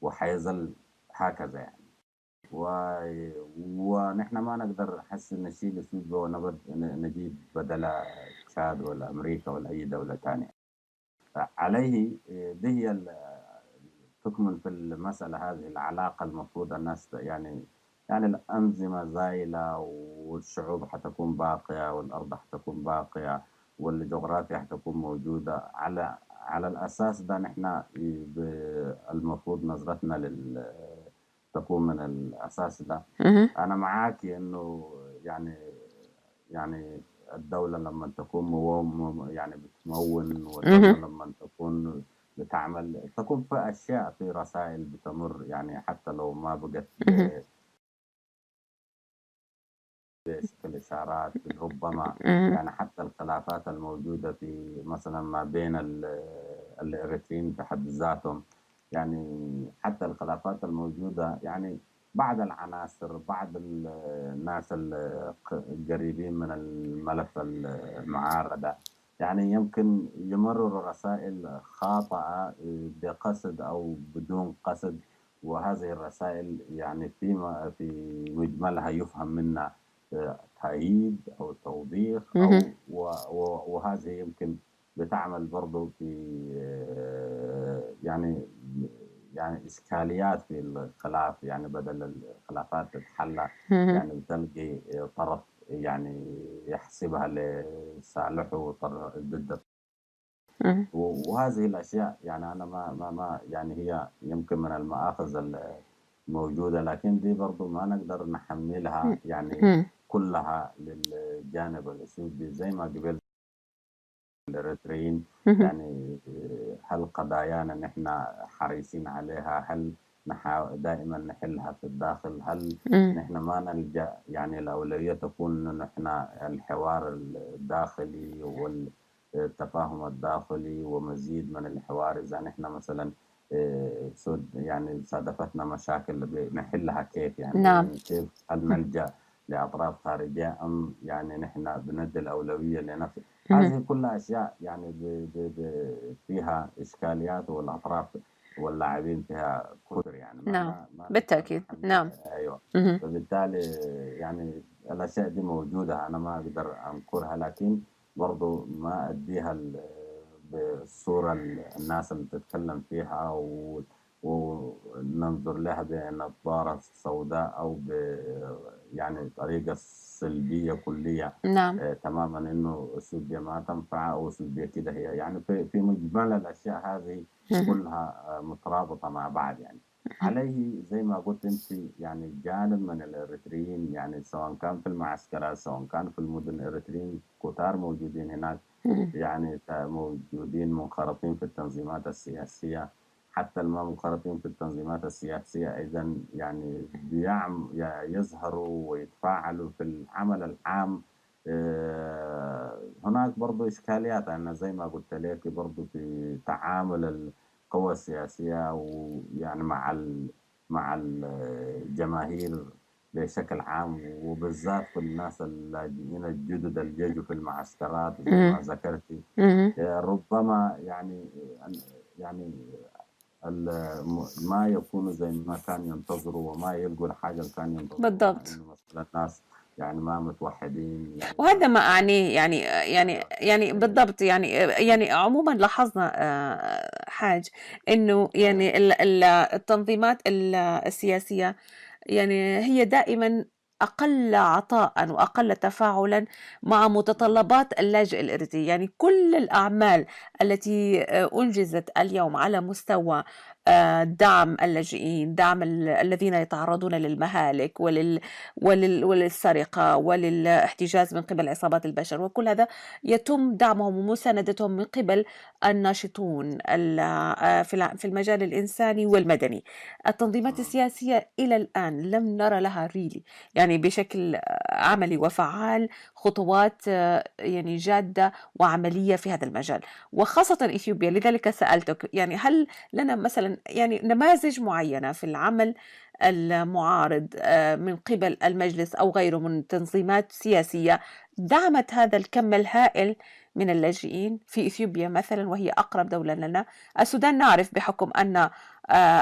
وحيظل هكذا يعني. و... ونحن ما نقدر حس نشيل اثيوبيا ونجيب بدلها تشاد ولا امريكا ولا اي دوله ثانيه. عليه دي هي تكمن في المساله هذه العلاقه، المفروض الناس يعني الانظمه زايله والشعوب حتكون باقيه والارض حتكون باقيه والجغرافيا حتكون موجوده. على الاساس ده نحن المفروض نظرتنا تكون من الأساس ده. مهم. أنا معاك إنه يعني الدولة لما تكون يعني بتمون، والدولة مهم. لما تكون بتعمل، تكون في أشياء، في رسائل بتمر يعني حتى لو ما بقت مهم. بشكل إشارات ربما. مهم. يعني حتى الخلافات الموجودة في مثلا ما بين الإريتريين بحد ذاتهم، يعني حتى الخلافات الموجودة، يعني بعض العناصر، بعض الناس القريبين من الملف المعارضة، يعني يمكن يمرروا رسائل خاطئة بقصد أو بدون قصد، وهذه الرسائل يعني في مجملها يفهم منها تأييد أو توبيخ، مهم. أو وهذه يمكن بتعمل برضه في يعني إشكاليات في الخلاف، يعني بدل الخلافات تتحل مهم. يعني بتلقي طرف يعني يحسبها لصالحه ضد. مهم. وهذه الأشياء يعني أنا ما يعني هي يمكن من المآخذ الموجودة، لكن دي برضو ما نقدر نحملها يعني مهم. كلها للجانب الإثيوبي زي ما قبل الإريتريين. مهم. يعني هل قضايانا نحن حريصين عليها؟ هل نحاول دائما نحلها في الداخل؟ هل مهم. نحن ما نلجأ، يعني الأولوية تكون إنه نحن الحوار الداخلي والتفاهم الداخلي ومزيد من الحوار؟ إذا نحن مثلا يعني صادفتنا مشاكل نحلها كيف؟ نعم. يعني كيف؟ هل نلجأ لأطراف خارجية، أم يعني نحن بندي الأولوية لنفس؟ مهم. هذه كلها أشياء يعني فيها إشكاليات، والأطراف واللاعبين فيها كثر، يعني نعم، ما نقدر بالتأكيد. نعم. نحملها. أيوه. مهم. فبالتالي يعني الأشياء دي موجودة، أنا ما أقدر أنكرها، لكن برضو ما أديها بالصورة الناس اللي تتكلم فيها، وننظر لها بنظارة سوداء أو يعني طريقة سلبية كلية نعم. تماما، انه السلبيه ما تنفع او السلبيه كده هي، يعني في مجمل الاشياء هذه مهم. كلها مترابطه مع بعض. يعني عليه زي ما قلت انت، يعني جانب من الاريتريين، يعني سواء كان في المعسكرات سواء كان في المدن، الاريتريين كتار موجودين هناك، مهم. يعني موجودين منخرطين في التنظيمات السياسيه، حتى الما منخرطين في التنظيمات السياسيه ايضا يعني يظهروا ويتفاعلوا في العمل العام. هناك برضو إشكاليات، أنا زي ما قلت لك برضو في تعامل القوى السياسية ويعني مع الجماهير بشكل عام، وبالذات في الناس اللاجئين الجدد اللي يجوا في المعسكرات زي مهم. ما ذكرتي. مهم. ربما يعني ما يكونوا زي ما كان ينتظروا، وما يلقوا الحاجة اللي كانوا ينتظروها، بالضبط. إنه مثلا الناس يعني ما متوحدين، يعني وهذا ما ما أعنيه، يعني أيوه. أيوه. بالضبط، يعني عمومًا لاحظنا حاج إنه أيوه. يعني التنظيمات السياسية يعني هي دائمًا أقل عطاءً وأقل تفاعلًا مع نعم. متطلبات اللاجئ الإرثي، يعني كل الأعمال التي أُنجزت اليوم على مستوى دعم اللاجئين، دعم الذين يتعرضون للمهالك وللسرقة وللاحتجاز من قبل عصابات البشر، وكل هذا يتم دعمهم ومساندتهم من قبل الناشطون في المجال الإنساني والمدني. التنظيمات مم. السياسية إلى الآن لم نرى لها يعني بشكل عملي وفعال خطوات يعني جادة وعملية في هذا المجال، وخاصة إثيوبيا. لذلك سألتك يعني هل لنا مثلا يعني نماذج معينة في العمل المعارض من قبل المجلس أو غيره من تنظيمات سياسية دعمت هذا الكم الهائل من اللاجئين في إثيوبيا مثلا، وهي أقرب دولة لنا. السودان نعرف بحكم أن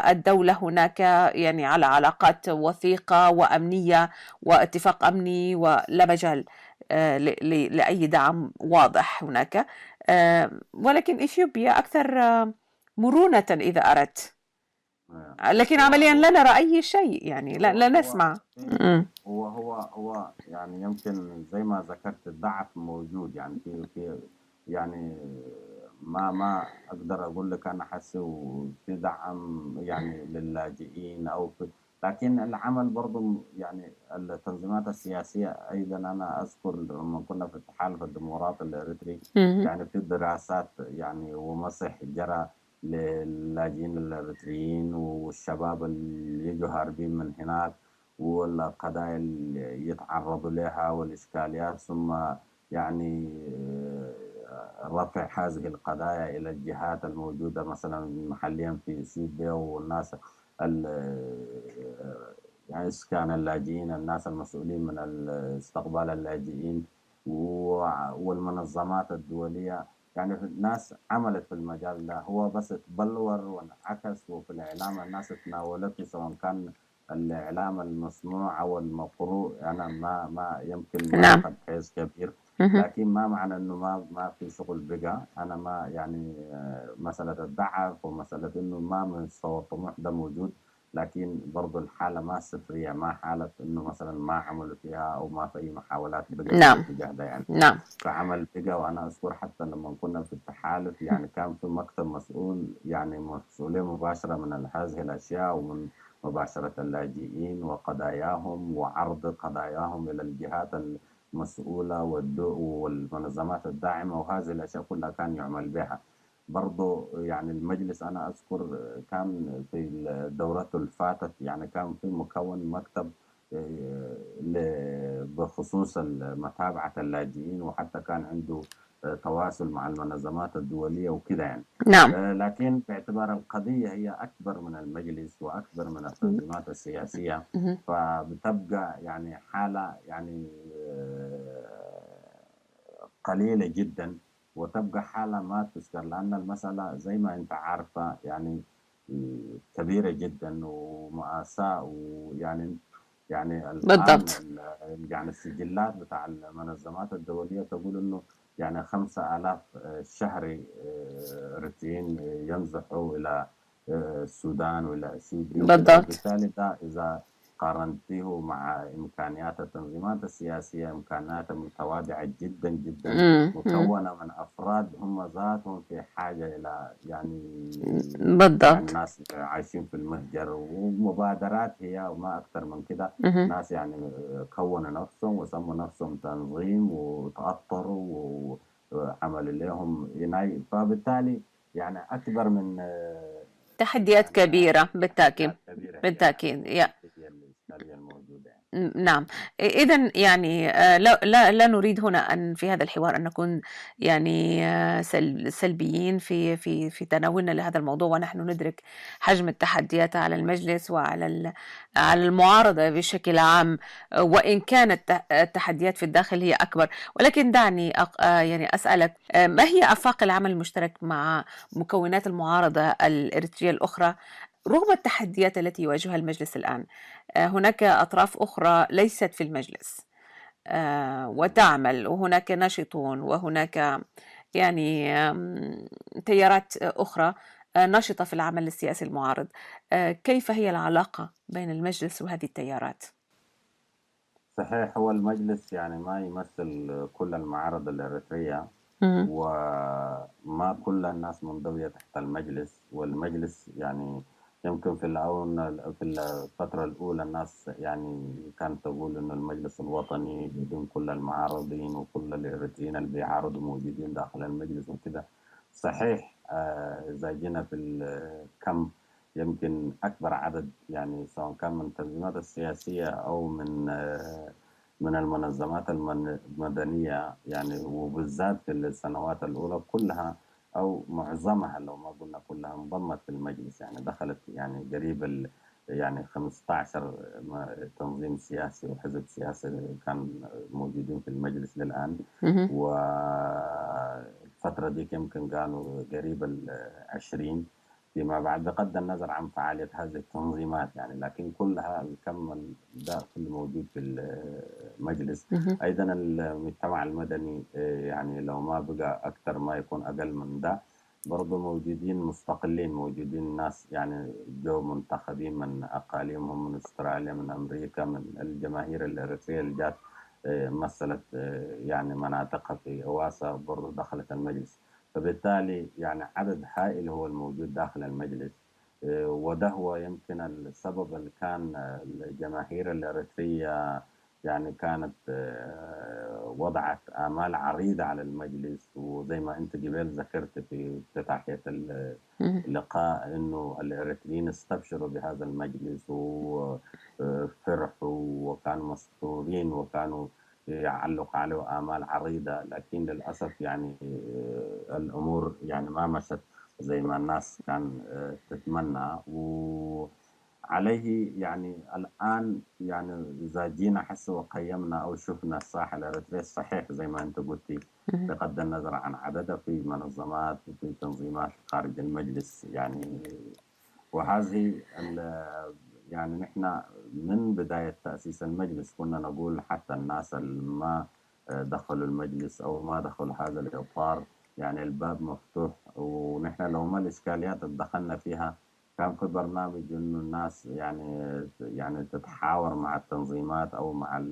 الدولة هناك يعني على علاقات وثيقة وأمنية واتفاق أمني، ولا مجال لأي دعم واضح هناك. ولكن إثيوبيا أكثر مرونة إذا أردت، لكن هو عمليا لا هو نرى أي شيء، يعني هو لا هو نسمع. مم. هو يعني يمكن زي ما ذكرت الضعف موجود، يعني في يعني ما اقدر اقول لك انا حاسه في دعم يعني للاجئين او في، لكن العمل برضه يعني التنظيمات السياسيه ايضا. انا اذكر لما كنا في التحالف الديمقراطي الاريتري، مم. يعني في دراسات يعني ومسح جرى للاجئين الاريتريين والشباب اللي يجوا هاربين من هناك، والقضايا اللي يتعرضوا لها والإشكاليات، ثم يعني رفع هذه القضايا إلى الجهات الموجودة مثلا محليا في إثيوبيا، والناس يعني إسكان اللاجئين، الناس المسؤولين من استقبال اللاجئين والمنظمات الدولية. يعني الناس عملت في المجال ده، هو بس تبلور وانعكس، وفي الإعلام الناس تناولته، سواء كان الإعلام المسموع أو المقروء. أنا ما يمكن ما نعم. أخذ حيز كبير، مهم. لكن ما معنى إنه ما في شغل بقى. أنا ما يعني مسألة الضعف ومسألة إنه ما مستوى الطموح ده موجود، لكن برضو الحالة ما صفرية، ما حالة إنه مثلا ما عملوا فيها أو ما في أي محاولات بقى في نعم. الاتجاه ده يعني. نعم. فعمل بقى. وأنا أذكر حتى لما كنا في التحالف يعني كان في مكتب مسؤول، يعني مسؤولية مباشرة من هذه الأشياء، ومن مباشرة اللاجئين وقضاياهم وعرض قضاياهم إلى الجهات المسؤولة والمنظمات الداعمة، وهذه الأشياء كلها كان يعمل بها. برضو يعني المجلس أنا أذكر كان في الدورات اللي فاتت يعني كان في مكون مكتب بخصوص متابعة اللاجئين، وحتى كان عنده تواصل مع المنظمات الدولية وكده يعني. نعم. لكن باعتبار القضية هي أكبر من المجلس وأكبر من التنظيمات السياسية، مهم. فبتبقى يعني حالة يعني قليلة جدا، وتبقى حالة ما تذكر، لأن المسألة زي ما أنت عارفة يعني كبيرة جدا ومأساة. ويعني الآن بالضبط. يعني السجلات بتاع المنظمات الدولية تقول إنه يعني 5000 شهري إريتريين ينزحوا إلى السودان وإلى إثيوبيا وكده. بالضبط. وبالتالي ده إذا قارنته مع إمكانيات التنظيمات السياسية، إمكانياتها متواضعة جدا جدا، مم. مكونة من أفراد هم ذاتهم في حاجة إلى يعني بالضبط. ناس عايشين في المهجر، ومبادرات هي وما أكثر من كده. مهم. ناس يعني كونوا نفسهم وسموا نفسهم تنظيم وتأطروا وعملوا لهم عناية، فبالتالي يعني أكبر من تحديات يعني كبيرة بالتأكيد. تحديات كبيرة هي بالتأكيد. هي الإشكالية الموجودة يعني. نعم. إذن يعني لا نريد هنا أن في هذا الحوار أن نكون يعني سلبيين في تناولنا لهذا الموضوع، ونحن ندرك حجم التحديات على المجلس وعلى على المعارضة بشكل عام، وإن كانت التحديات في الداخل هي أكبر. ولكن دعني يعني أسألك، ما هي آفاق العمل المشترك مع مكونات المعارضة الإريترية الأخرى رغم التحديات التي يواجهها المجلس الآن؟ هناك أطراف أخرى ليست في المجلس وتعمل، وهناك ناشطون، وهناك يعني تيارات أخرى نشطة في العمل السياسي المعارض. كيف هي العلاقة بين المجلس وهذه التيارات؟ صحيح، هو المجلس يعني ما يمثل كل المعارض الإريترية، مم. وما كل الناس منضوية تحت المجلس. والمجلس يعني يمكن في الفترة الأولى الناس يعني كانت تقول إنه المجلس الوطني بدون كل المعارضين وكل الإريتريين اللي بيعارضوا موجودين داخل المجلس وكده. صحيح. إذا جينا في الكم يمكن أكبر عدد يعني سواء كان من التنظيمات السياسية أو من المنظمات المدنية يعني، وبالذات في السنوات الأولى كلها أو معظمها لو ما قلنا كلها انضمت في المجلس. يعني دخلت يعني قريب يعني 15 تنظيم سياسي وحزب سياسي كان موجودين في المجلس للآن. مهم. والفترة دي يمكن كانوا قريب 20 فيما بعد، بغض النظر عن فعالية هذه التنظيمات يعني، لكن كلها الكم ده كله موجود في المجلس. مهم. أيضا المجتمع المدني يعني لو ما بقى أكثر ما يكون أقل من ده، برضه موجودين مستقلين، موجودين ناس يعني جو منتخبين من أقاليمهم، من أستراليا، من أمريكا، من الجماهير الإريترية اللي جات مثلت يعني مناطقها في أواسا برضه دخلت المجلس. فبالتالي يعني عدد هائل هو الموجود داخل المجلس. وده هو يمكن السبب اللي كان الجماهير الإريترية يعني كانت وضعت آمال عريضة على المجلس. وزي ما أنت قبل ذكرت في افتتاحية مهم. اللقاء إنه الإريتريين استبشروا بهذا المجلس وفرحوا وكانوا مسرورين، وكانوا يعلّق عليه آمال عريضة، لكن للأسف يعني الأمور يعني ما مشت زي ما الناس كان تتمنى. وعليه يعني الآن يعني إذا جينا هسه وقيّمنا أو شُفنا الساحة الإريترية صحيح زي ما أنتِ قُلتِ، اهم، بغض النظر عن عددها في منظمات وفي تنظيمات خارج المجلس يعني. وهذه يعني نحن من بداية تأسيس المجلس كنا نقول حتى الناس اللي ما دخلوا المجلس أو ما دخلوا هذا الإطار يعني الباب مفتوح. ونحن لو ما الإشكاليات اللي دخلنا فيها كان في برنامج إنه الناس يعني تتحاور مع التنظيمات أو مع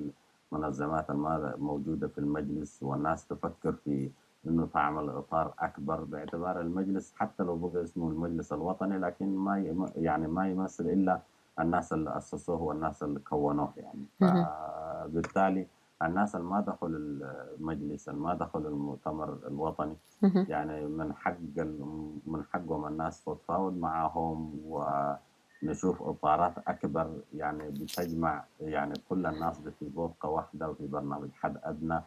المنظمات الموجودة في المجلس، والناس تفكر في إنه تعمل إطار أكبر باعتبار المجلس حتى لو بقى اسمه المجلس الوطني، لكن يعني ما يمثل إلا الناس اللي أسسوه والناس اللي كونوه يعني. اهم، فبالتالي الناس اللي ما دخلوا المجلس، اللي ما دخلوا المؤتمر الوطني، اهم، يعني من حقهم الناس تتفاوض معهم ونشوف إطارات أكبر يعني بتجمع يعني كل الناس في بوفقة واحدة وفي برنامج حد أدنى،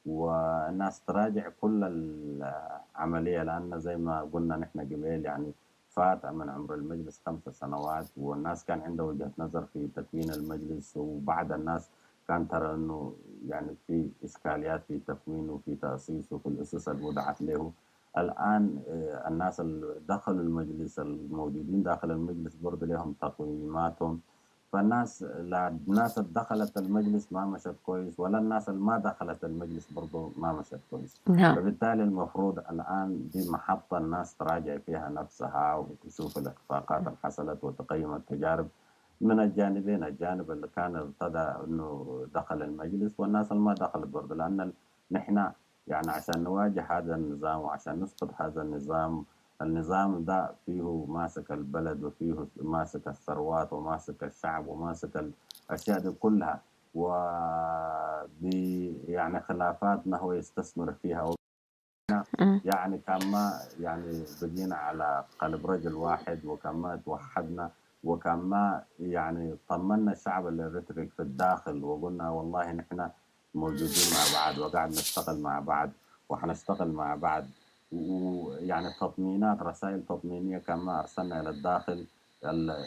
والناس تراجع كل العملية. لأن زي ما قلنا نحن قبل يعني فات من عمر المجلس 5 سنوات، والناس كان عندها وجهة نظر في تكوين المجلس، وبعض الناس كان ترى إنه يعني في إشكاليات في تكوينه وفي تأسيسه وفي الأسس اللي وضعت له. الآن الناس اللي دخلوا المجلس الموجودين داخل المجلس برضه لهم تقويماتهم. فالناس لا الناس اللي دخلت المجلس ما مشت كويس، ولا الناس اللي ما دخلت المجلس برضه ما مشت كويس. نعم، فبالتالي المفروض الآن دي محطة الناس تراجع فيها نفسها وتشوف الإخفاقات اللي حصلت وتقيم التجارب من الجانبين، الجانب اللي كان ارتضى إنه دخل المجلس والناس اللي ما دخلت برضه. لأن نحن يعني عشان نواجه هذا النظام وعشان نسقط هذا النظام، النظام ده فيه ماسك البلد وفيه ماسك الثروات وماسك الشعب وماسك الأشياء دي كلها، يعني خلافاتنا هو يستثمر فيها. إمم، يعني كان ما يعني بقينا على قلب رجل واحد، وكان ما توحدنا، وكان ما يعني طمنا الشعب الإريتري في الداخل وقلنا والله نحن موجودين مع بعض وقاعد نشتغل مع بعض وحنشتغل مع بعض. ويعني تطمينات رسائل تطمينية كان ما أرسلنا إلى الداخل. ال-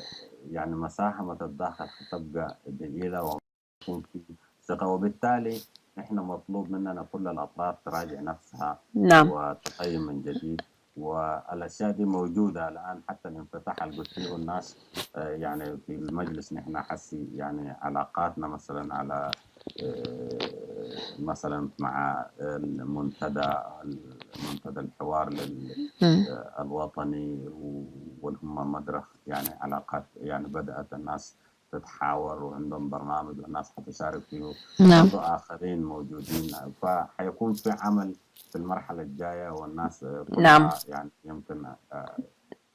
يعني مساحة الداخل حتبقى ثقيلة ويكون في ثقة. وبالتالي إحنا مطلوب مننا كل الأطراف تراجع نفسها نعم، وتقيم من جديد. والأشياء دي موجودة الآن، حتى الانفتاح اللي قلت فيه الناس يعني في المجلس نحن حسي يعني علاقاتنا مثلا على مثلا مع المنتدى الحوار إمم، الوطني، واللي هم مدرخ يعني علاقات يعني بدأت الناس تتحاور وعندهم برنامج والناس حتشارك فيه. نعم، برضو آخرين موجودين، فحيكون في عمل في المرحلة الجاية، والناس نعم، كلها يعني يمكن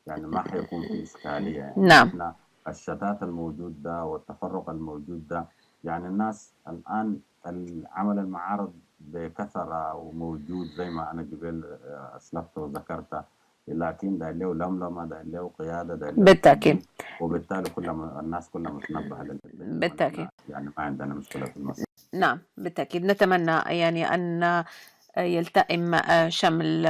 يعني ما حيكون في إشكالية. يعني نعم، نحن الشتات الموجود ده والتفرق الموجود ده، يعني الناس الآن عمل المعارض بكثرة وموجود زي ما أنا قبل أسلفت وذكرت، لكن ده له لملمة، ده له قيادة، ده له بالتأكيد، تنظيم. وبالتالي الناس كلها متنبهة للنتيجة، بالتأكيد، ونحن يعني ما عندنا مشكلة في المسألة. نعم، بالتأكيد نتمنى يعني أن يلتئم شمل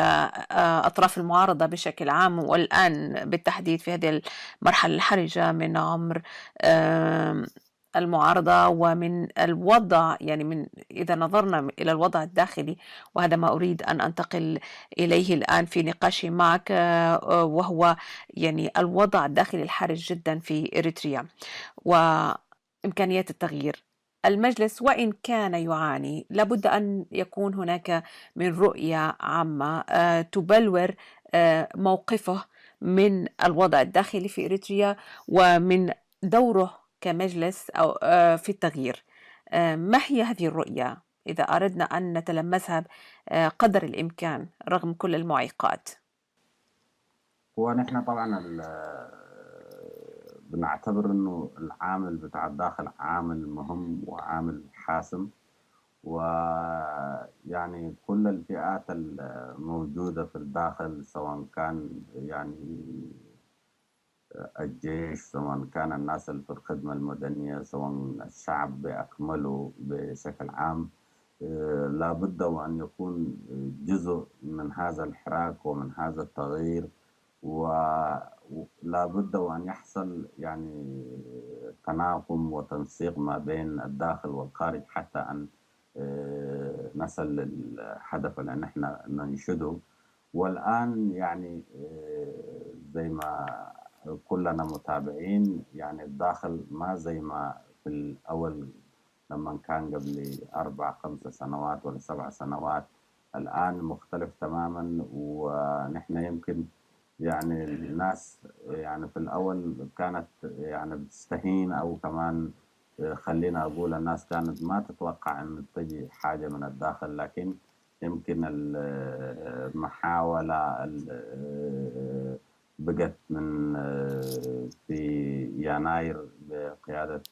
أطراف المعارضة بشكل عام، والآن بالتحديد في هذه المرحلة الحرجة من عمر آمم المعارضة، ومن الوضع يعني إذا نظرنا إلى الوضع الداخلي، وهذا ما أريد أن أنتقل إليه الآن في نقاشي معك، وهو يعني الوضع الداخلي الحرج جدًا في إريتريا. وإمكانيات التغيير. المجلس وإن كان يعاني لابد أن يكون هناك من رؤية عامة تبلور موقفه من الوضع الداخلي في إريتريا، ومن دوره كمجلس أو في التغيير. ما هي هذه الرؤية إذا أردنا أن نتلمسها قدر الإمكان رغم كل المعيقات؟ ونحن طبعا بنعتبر انه العامل بتاع الداخل عامل مهم وعامل حاسم. ويعني كل الفئات الموجودة في الداخل، سواء كان يعني الجيش، سواء كان الناس اللي في الخدمة المدنية، سواء الشعب بأكمله بشكل عام، لابد وأن يكون جزء من هذا الحراك ومن هذا التغيير، ولا بد وأن يحصل يعني تناغم وتنسيق ما بين الداخل والخارج حتى أن نصل للهدف اللي نحن ننشده. والآن يعني زي ما كلنا متابعين، يعني الداخل ما زي ما في الأول لما كان قبل 4 5 سنوات ولا 7 سنوات. الآن مختلف تماما، ونحن يمكن يعني الناس يعني في الأول كانت يعني بتستهين، أو كمان خلينا أقول الناس كانت ما تتوقع أن تجي حاجة من الداخل، لكن يمكن المحاولة بقت من في يناير بقيادة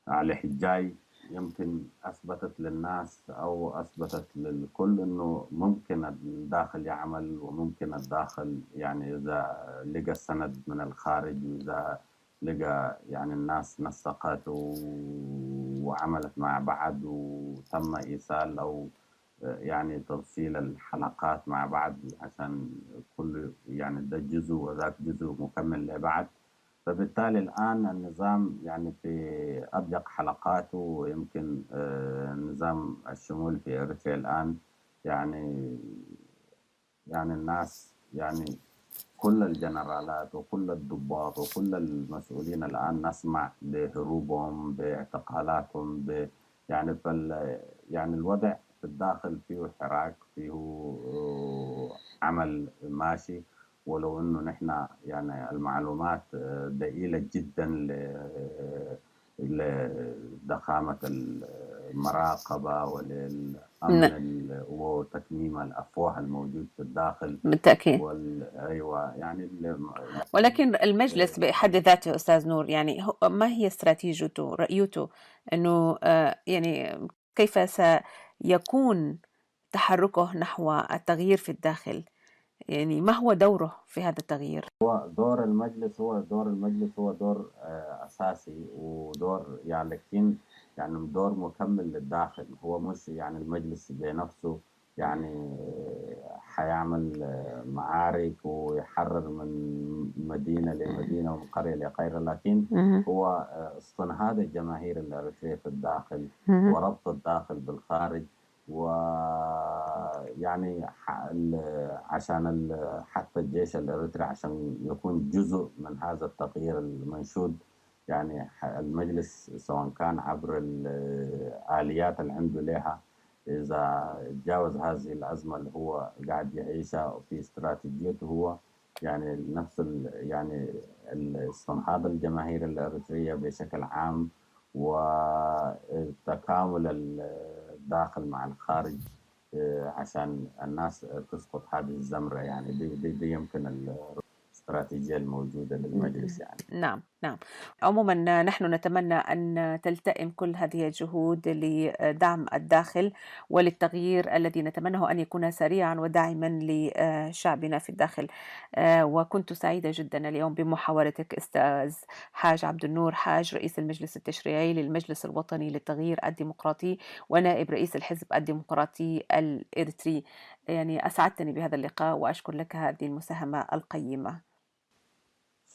علي حجاي، يمكن أثبتت للناس أو أثبتت للكل أنه ممكن الداخل يعمل، وممكن الداخل يعني إذا لقى السند من الخارج، وإذا لقى يعني الناس نسقت وعملت مع بعض وتم إيصال أو يعني توصيل الحلقات مع بعض، عشان كل يعني ده جزء وذاك جزء مكمل لبعض. فبالتالي الآن النظام يعني في أضيق حلقاته، ويمكن نظام الشمول في إريتريا الآن يعني الناس يعني كل الجنرالات وكل الضباط وكل المسؤولين الآن نسمع بهروبهم، باعتقالاتهم، يعني يعني الوضع في الداخل فيه حراك، فيه عمل ماشي، ولو انه نحن يعني المعلومات ضئيلة جدا لضخامة المراقبة وللأمن وتكميم الأفواه الموجود في الداخل. بالتأكيد. أيوة يعني ولكن المجلس بحد ذاته أستاذ نور، يعني ما هي استراتيجيته، رأيته أنه يعني كيف سيكون تحركه نحو التغيير في الداخل؟ يعني ما هو دوره في هذا التغيير؟ دور المجلس هو دور أساسي، ودور يعني لكن يعني دور مكمل للداخل. هو مش يعني المجلس بنفسه يعني حيعمل معارك ويحرر من مدينة لمدينة ومن قرية لقرية، لكن هو استنهاض الجماهير الأريترية في الداخل وربط الداخل بالخارج، ويعني عشان حتى الجيش الإريتري عشان يكون جزء من هذا التغيير المنشود. يعني المجلس سواء كان عبر الآليات اللي عنده لها، إذا تجاوز هذه الأزمة اللي هو قاعد يعيشها، وفي استراتيجيته هو يعني نفس يعني استنهاض الجماهير الإريترية بشكل عام، وتكامل الداخل مع الخارج عشان الناس تسقط هذه الزمرة. يعني دي يمكن الاستراتيجية الموجودة للمجلس يعني. نعم. عموما نحن نتمنى أن تلتئم كل هذه الجهود لدعم الداخل وللتغيير الذي نتمناه أن يكون سريعا وداعما لشعبنا في الداخل. وكنت سعيدة جدا اليوم بمحاورتك أستاذ حاج عبد النور حاج، رئيس المجلس التشريعي للمجلس الوطني للتغيير الديمقراطي ونائب رئيس الحزب الديمقراطي الإريتري. يعني أسعدتني بهذا اللقاء وأشكر لك هذه المساهمة القيمة.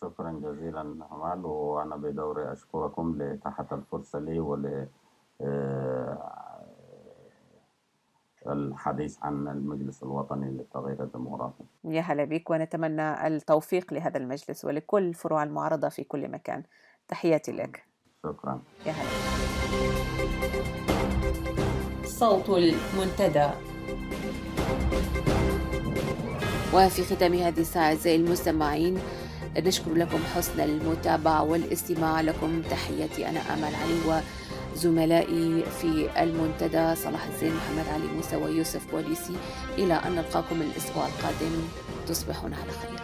شكرا جزيلا أمال، وأنا بدوري أشكركم لإتاحة الفرصة لي الحديث عن المجلس الوطني للتغيير الديمقراطي. يا هلا بك، ونتمنى التوفيق لهذا المجلس ولكل فروع المعارضة في كل مكان. تحياتي لك. شكرا. يا هلا. صوت المنتدى. وفي ختام هذه الساعة أعزائي المستمعين، نشكر لكم حسن المتابعة والاستماع. لكم تحياتي أنا آمال علي، وزملائي في المنتدى صلاح الزين، محمد علي موسى، ويوسف بوليسي. إلى أن نلقاكم الأسبوع القادم، تصبحون على خير.